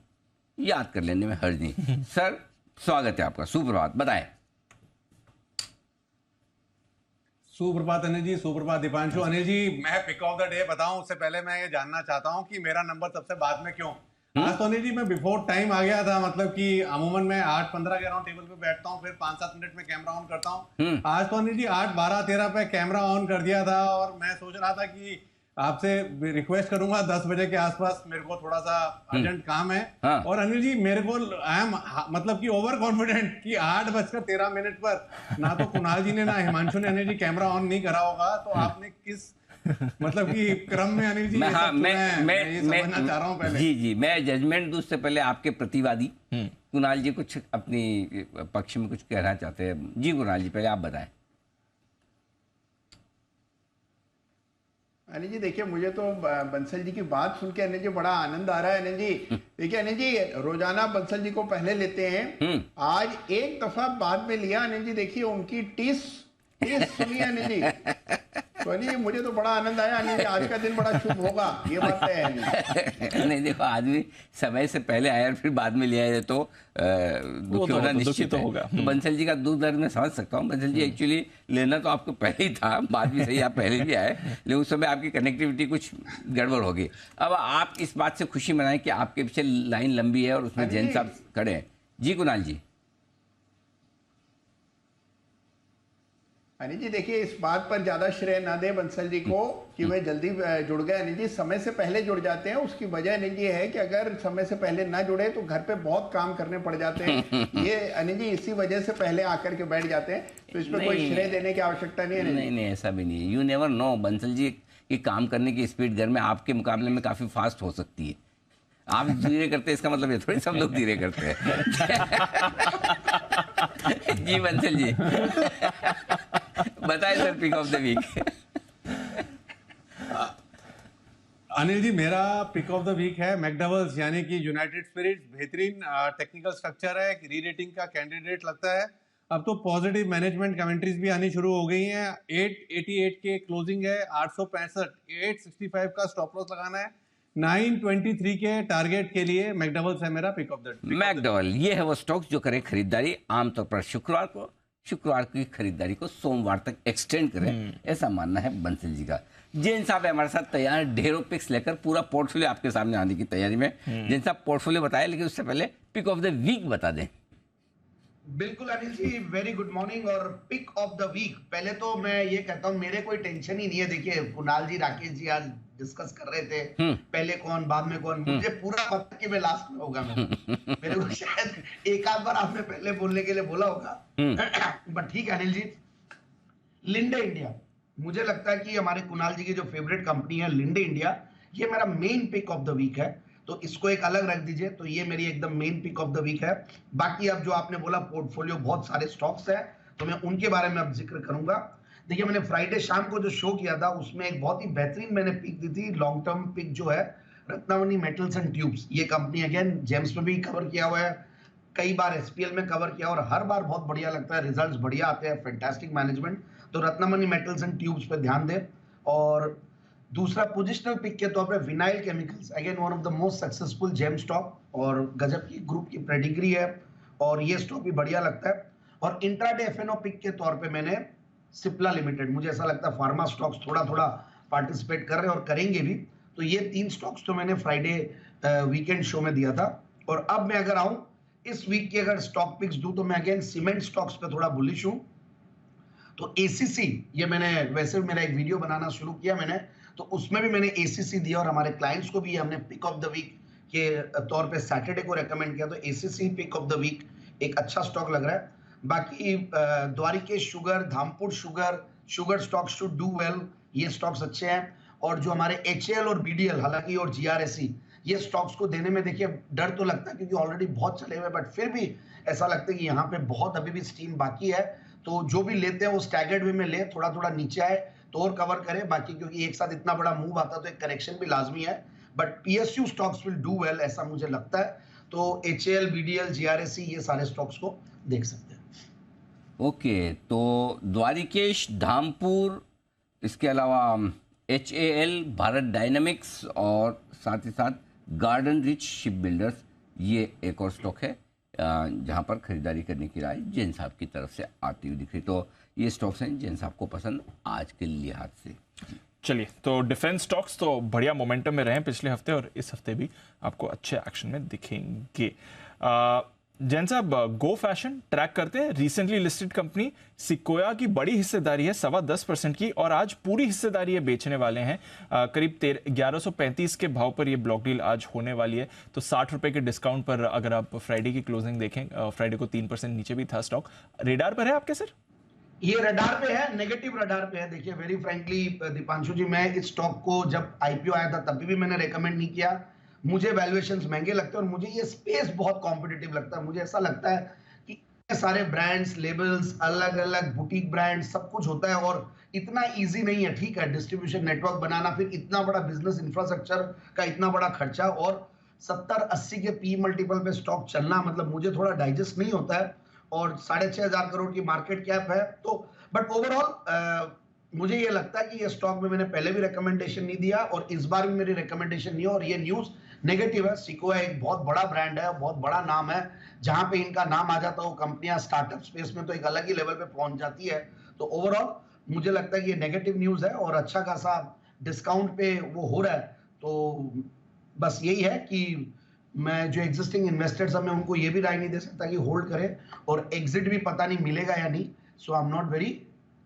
याद कर लेने में हर्ज नहीं। सर स्वागत है आपका, सुप्रभात, बताएं। सुप्रभात अनिल जी, सुप्रभात दीपांशु। अनिल जी मैं पिक ऑफ द डे बताऊं उससे पहले मैं ये जानना चाहता हूं कि मेरा नंबर सबसे बाद में क्यों। आज तो अनिल जी मैं बिफोर टाइम आ गया था, मतलब कि अमूमन मैं 8:15 के अराउंड टेबल पे बैठता हूं, फिर 5-7 मिनट में कैमरा ऑन करता हूं। आज तो अनिल जी 8:12-13 पे कैमरा ऑन कर दिया था, और मैं सोच रहा था कि आपसे रिक्वेस्ट करूंगा 10 बजे के आसपास, मेरे को थोड़ा सा अर्जेंट काम है। और अनिल जी मेरे को आई एम मतलब कि ओवर कॉन्फिडेंट कि 8:13 पर ना तो कुणाल जी ने ना हिमांशु ने अनिल जी कैमरा ऑन नहीं करा होगा। तो आपने किस मतलब कि क्रम में अनिल जी मैं समझना चाह रहा हूँ पहले। जी मैं जजमेंट दूं उससे पहले आपके प्रतिवादी कुणाल जी कुछ अपनी पक्ष में कुछ कहना चाहते हैं। जी कुणाल जी पहले आप बताएं। अनिल जी देखिए, मुझे तो बंसल जी की बात सुन के अनिल जी बड़ा आनंद आ रहा है। अनिल जी देखिए, अनिल जी रोजाना बंसल जी को पहले लेते हैं, आज एक दफा बाद में लिया। अनिल जी देखिए उनकी टीस सुनिए अनिल जी, तो नहीं, मुझे तो बड़ा आनंद आया अनिल जी, आज का दिन बड़ा शुभ होगा, ये बात तय है नहीं। नहीं देखो, आदमी समय से पहले आया और फिर बाद में ले आए तो दुखी होना निश्चित है। होगा। तो बंसल जी का दुख दर्द मैं समझ सकता हूँ। बंसल जी एक्चुअली लेना तो आपको पहले ही था, बात भी सही, आप पहले भी आए, लेकिन उस समय आपकी कनेक्टिविटी कुछ गड़बड़ होगी। अब आप इस बात से खुशी मनाएं कि आपके पीछे लाइन लंबी है और उसमें जैन साहब खड़े हैं। जी कुणाल जी। अनिल जी देखिए, इस बात पर ज्यादा श्रेय ना दे बंसल जी को कि वे जल्दी जुड़ गए। अनिल जी समय से पहले जुड़ जाते हैं, उसकी वजह अनिल जी है कि अगर समय से पहले ना जुड़े तो घर पे बहुत काम करने पड़ जाते हैं। ये अनिल जी इसी वजह से पहले आकर के बैठ जाते हैं, तो इसमें कोई श्रेय देने की आवश्यकता नहीं है। नहीं, ऐसा भी नहीं है। You never know, Bansal ji की काम करने की स्पीड घर में आपके मुकाबले में काफी फास्ट हो सकती है। आप धीरे करते हैं इसका मतलब ये थोड़ी सब लोग धीरे करते हैं। जी बंसल जी बताएं sir, pick of the week. Anil ji, मेरा पिक ऑफ द वीक है मैकडॉवेल्स, यानी कि यूनाइटेड स्पिरिट्स। बेहतरीन टेक्निकल स्ट्रक्चर है, री रेटिंग का कैंडिडेट लगता है। अब तो पॉजिटिव मैनेजमेंट कमेंट्रीज भी आनी शुरू हो गई हैं। 888 के क्लोजिंग है, 865, 865 का स्टॉप लॉस लगाना है, 923 के टारगेट के लिए मैकडॉवेल्स है मेरा pick of the week. McDowell ये है वो स्टॉक्स जो करें खरीदारी आमतौर पर शुक्रवार की खरीदारी को सोमवार तक एक्सटेंड करें, ऐसा मानना है बंसल जी का। जैन साहब हमारे साथ तैयार, ढेरों पिक्स लेकर पूरा पोर्टफोलियो आपके सामने आने की तैयारी में। जैन साहब पोर्टफोलियो बताए, लेकिन उससे पहले पिक ऑफ द वीक बता दें। बिल्कुल Anil ji, very good morning. और पिक ऑफ द वीक, पहले तो मैं ये कहता हूँ मेरे कोई टेंशन ही नहीं है। देखिए कुणाल जी, राकेश जी आज डिस्कस कर रहे थे पहले कौन बाद में कौन, मुझे पूरा पता कि मैं लास्ट में होगा। मेरे को शायद एक आध बार आपने पहले बोलने के लिए बोला होगा, बट ठीक है अनिल जी। लिंडे इंडिया, मुझे लगता है कि हमारे कुणाल जी की जो फेवरेट कंपनी है लिंडे इंडिया, ये मेरा main pick of the week है। तो इसको एक अलग रख दीजिए, तो ये मेरी एकदम main pick of the week है। बाकी अब जो आपने बोला पोर्टफोलियो बहुत सारे स्टॉक्स है, तो मैं उनके बारे में अब जिक्र करूंगा। देखिए मैंने फ्राइडे शाम को जो शो किया था उसमें एक बहुत ही बेहतरीन मैंने पिक दी थी, लॉन्ग टर्म पिक जो है रत्नामणि मेटल्स एंड ट्यूब्स। ये कंपनी अगेन जेम्स में भी कवर किया हुआ है, कई बार एसपीएल में कवर किया, और हर बार बहुत बढ़िया लगता है, रिजल्ट्स बढ़िया आते हैं, फैंटास्टिक मैनेजमेंट। तो रत्नामणि मेटल्स एंड ट्यूब्स पे ध्यान दें। और दूसरा पोजिशनल पिक के तौर पे Vinyl Chemicals, again one of the most successful gem stock, और गजब की ग्रुप की प्रेडिग्री है, और ये स्टॉक भी बढ़िया लगता है। और इंट्राडे एफएनओ पिक के तौर पे मैंने सिप्ला लिमिटेड, मुझे ऐसा लगता है फार्मा स्टॉक्स थोड़ा थोड़ा पार्टिसिपेट कर रहे हैं और करेंगे भी। तो ये 3 स्टॉक्स तो मैंने फ्राइडे वीकेंड शो में दिया था। और अब मैं अगर आऊं इस वीक की अगर स्टॉक पिक्स दूं, तो मैं अगेन सीमेंट स्टॉक्स पे थोड़ा बुलिश हूं। तो एसीसी, ये मैंने वैसे भी मेरा एक वीडियो बनाना शुरू किया मैंने, तो उसमें भी मैंने एसीसी दिया, और हमारे क्लाइंट्स को भी हमने पिक ऑफ द वीक के तौर पे सैटरडे को रेकमेंड किया। तो ACC pick of the week एक अच्छा स्टॉक लग रहा है। बाकी Dwarikesh Sugar, Dhampur Sugar stocks should do well, ये स्टॉक्स अच्छे हैं। और जो हमारे एचएल और बीडीएल, हालांकि और जीआरएसई, ये स्टॉक्स को देने में देखिए डर तो लगता है क्योंकि ऑलरेडी बहुत चले हुए, बट फिर भी ऐसा लगता है कि यहाँ पे बहुत अभी भी स्टीम बाकी है। तो जो भी लेते हैं वो स्टैगर्ड वे में ले, थोड़ा थोड़ा नीचे आए तो और कवर करें। बाकी क्योंकि एक साथ इतना बड़ा मूव आता है तो एक करेक्शन भी लाजमी है, but PSU stocks will do well, ऐसा मुझे लगता है। तो एचएल, बीडीएल, जीआरएसई, ये सारे स्टॉक्स को देख सकते हैं। ओके, तो द्वारिकेश, धामपुर, इसके अलावा एचएएल, भारत डायनामिक्स, और साथ ही साथ गार्डन रिच शिप बिल्डर्स, ये एक और स्टॉक है जहां पर खरीदारी करने की राय जैन साहब की तरफ से आती हुई दिख रही। तो ये स्टॉक्स हैं जैन साहब को पसंद आज के लिहाज से। चलिए, तो डिफेंस स्टॉक्स तो बढ़िया मोमेंटम में रहे पिछले हफ्ते, और इस हफ्ते भी आपको अच्छे एक्शन में दिखेंगे। जैन साहब, गो फैशन ट्रैक करते हैं, रिसेंटली लिस्टेड कंपनी सिकोया की बड़ी हिस्सेदारी है 7.25% की, और आज पूरी हिस्सेदारी ये बेचने वाले हैं। करीब 1135 के भाव पर ये ब्लॉक डील आज होने वाली है। तो 60 रुपए के डिस्काउंट पर अगर आप फ्राइडे की क्लोजिंग देखें, फ्राइडे को 3% नीचे भी था स्टॉक। रेडार पर है आपके सर? ये रडार पे है, नेगेटिव रडार पे है। देखिए वेरी फ्रैंकली दीपांशु जी, मैं इस स्टॉक को जब आईपीओ आया था तब भी मैंने रेकमेंड नहीं किया। मुझे वैल्यूएशंस महंगे लगते हैं और मुझे ये स्पेस बहुत कॉम्पिटिटिव लगता है। मुझे ऐसा लगता है कि सारे ब्रांड्स, लेबल्स, अलग अलग बुटीक ब्रांड, सब कुछ होता है और इतना इजी नहीं है। ठीक है, डिस्ट्रीब्यूशन नेटवर्क बनाना, फिर इतना बड़ा बिजनेस इंफ्रास्ट्रक्चर का इतना बड़ा खर्चा, और 70-80 के पी मल्टीपल पे स्टॉक चलना, मतलब मुझे थोड़ा डाइजेस्ट नहीं होता है। और 6,500 करोड़ की मार्केट कैप है। तो बट ओवरऑल मुझे ये लगता है कि ये स्टॉक में मैंने पहले भी रिकमेंडेशन नहीं दिया और इस बार भी मेरी रिकमेंडेशन नहीं है, और ये न्यूज नेगेटिव है। सिकोया एक बहुत बड़ा ब्रांड है, बहुत बड़ा नाम है, जहां पे इनका नाम आ जाता है वो कंपनियां स्टार्टअप स्पेस में तो एक अलग ही लेवल पे पहुंच जाती है। तो ओवरऑल मुझे लगता है कि ये नेगेटिव न्यूज है और अच्छा खासा डिस्काउंट पे वो हो रहा है। तो बस यही है कि मैं जो एग्जिस्टिंग इन्वेस्टर्स हैं मैं उनको ये भी राय नहीं दे सकता कि होल्ड करें, और एग्जिट भी पता नहीं मिलेगा या नहीं। So I am not very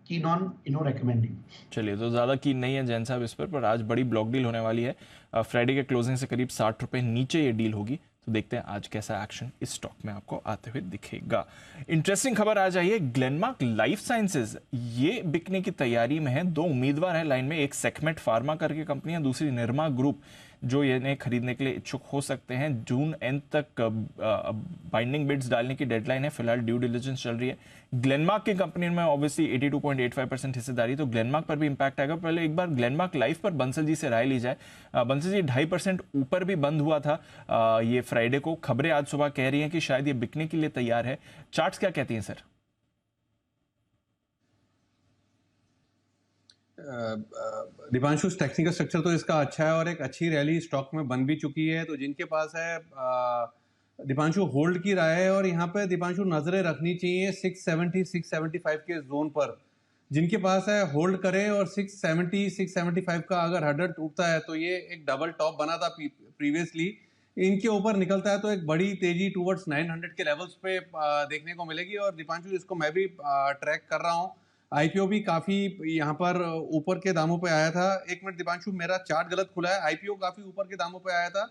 keen on recommending. चलिए, तो ज़्यादा कीन नहीं है जैन साहब इस पर आज बड़ी ब्लॉक डील होने वाली है। फ्राइडे के क्लोजिंग से करीब 60 रुपए नीचे ये डील होगी। तो देखते हैं आज कैसा एक्शन इस स्टॉक में आपको आते हुए दिखेगा। इंटरेस्टिंग खबर आ जाइए, ग्लेनमार्क लाइफ साइंसेज ये बिकने की तैयारी में है। दो उम्मीदवार हैं लाइन में, एक सेगमेंट फार्मा करके कंपनी है, दूसरी निर्मा ग्रुप, जो ये खरीदने के लिए इच्छुक हो सकते हैं। जून एंड तक बाइंडिंग बिड्स डालने की डेडलाइन है। फिलहाल ड्यू डिलिजेंस चल रही है। ग्लेनमार्क की कंपनी में ऑब्वियसली 82.85% हिस्सेदारी, तो ग्लेनमार्क पर भी इंपैक्ट आएगा। पहले एक बार ग्लेनमार्क लाइफ पर बंसल जी से राय ली जाए। बंसल जी 2.5% ऊपर भी बंद हुआ था ये फ्राइडे को। खबरें आज सुबह कह रही हैं कि शायद ये बिकने के लिए तैयार है। चार्ट्स क्या कहती हैं सर? दीपांशु, टेक्निकल स्ट्रक्चर तो इसका अच्छा है और एक अच्छी रैली स्टॉक में बन भी चुकी है। तो जिनके पास है दीपांशु होल्ड की राय है, और यहाँ पे दीपांशु नजरें रखनी चाहिए 670 675 के जोन पर। जिनके पास है होल्ड करें, और 670 675 का अगर हर्डल टूटता है तो ये एक डबल टॉप बना था प्रीवियसली, इनके ऊपर निकलता है तो एक बड़ी तेजी टूवर्ड्स 900 के लेवल्स पे देखने को मिलेगी। और दीपांशु, इसको मैं भी ट्रैक कर रहा हूँ। आईपीओ भी काफी यहाँ पर ऊपर के दामों पे आया था। एक मिनट दीपांशु, मेरा चार्ट गलत खुला है। आईपीओ काफी ऊपर के दामों पे आया था।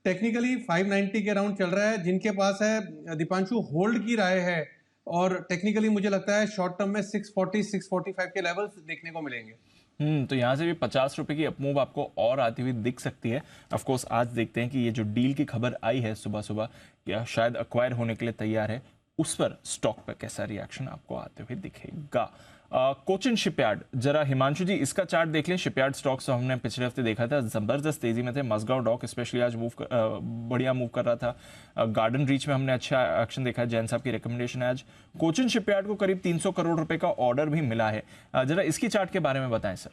टेक्निकली 590 के राउंड चल रहा है। जिनके पास है दीपांशु होल्ड की राय है, और टेक्निकली मुझे लगता है शॉर्ट टर्म में 640 645 के लेवल्स देखने को मिलेंगे। तो यहाँ से भी 50 रुपए की अपमूव आपको और आती हुई दिख सकती है। ऑफ कोर्स आज देखते हैं कि ये जो डील की खबर आई है सुबह सुबह, या शायद अक्वायर होने के लिए तैयार है, उस पर स्टॉक पर कैसा रिएक्शन आपको आते हुए दिखेगा। कोचिन शिपयार्ड, जरा हिमांशु जी इसका चार्ट देख लें। शिपयार्ड स्टॉक्स हमने पिछले हफ्ते देखा था, जबरदस्त तेजी में थे। मसगांव डॉक स्पेशली आज बढ़िया मूव कर रहा था। गार्डन रीच में हमने अच्छा एक्शन देखा है। जैन साहब की रिकमेंडेशन है आज। कोचिन शिपयार्ड को करीब 300 करोड़ रुपए का ऑर्डर भी मिला है। जरा इसकी चार्ट के बारे में बताएं सर।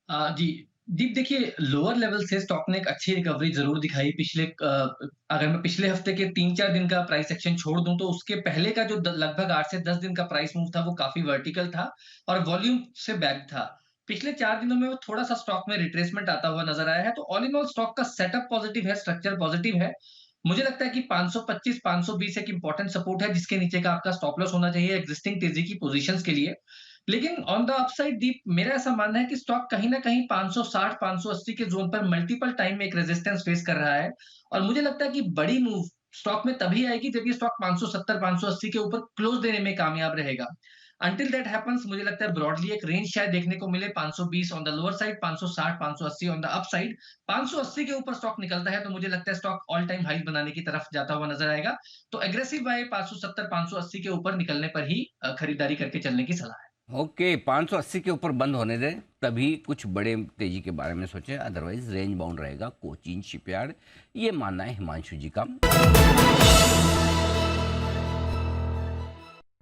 जी दीप, देखिए लोअर लेवल से स्टॉक ने एक अच्छी रिकवरी जरूर दिखाई। अगर मैं पिछले हफ्ते के 3-4 दिन का प्राइस एक्शन छोड़ दूं तो उसके पहले का जो लगभग 8 से 10 दिन का प्राइस मूव था वो काफी वर्टिकल था और वॉल्यूम से बैक था। पिछले 4 दिनों में वो थोड़ा सा स्टॉक में रिट्रेसमेंट आता हुआ नजर आया है। तो ऑल इन ऑल स्टॉक का सेटअप पॉजिटिव है, स्ट्रक्चर पॉजिटिव है। मुझे लगता है कि 525 520 एक इंपॉर्टेंट सपोर्ट है, जिसके नीचे का आपका स्टॉप लॉस होना चाहिए एग्जिस्टिंग तेजी की पोजीशंस के लिए। लेकिन ऑन द अपसाइड दीप, मेरा ऐसा मानना है कि स्टॉक कहीं ना कहीं 560 580 के जोन पर मल्टीपल टाइम में एक रेजिस्टेंस फेस कर रहा है, और मुझे लगता है कि बड़ी मूव स्टॉक में तभी आएगी जब ये स्टॉक 570 580 के ऊपर क्लोज देने में कामयाब रहेगा। अंटिल दैट हैपेंस मुझे लगता है ब्रॉडली एक रेंज शायद देखने को मिले, 520 on the lower side, 560 580 on the up side. 580 के ऊपर स्टॉक निकलता है तो मुझे लगता है स्टॉक ऑल टाइम हाई बनाने की तरफ जाता हुआ नजर आएगा। तो एग्रेसिव बाय 570 580 के ऊपर निकलने पर ही खरीदारी करके चलने की सलाह है। ओके, 580 के ऊपर बंद होने दें, तभी कुछ बड़े तेजी के बारे में सोचें। अदरवाइज रेंज बाउंड रहेगा कोचिन शिपयार्ड, ये मानना है हिमांशु जी का।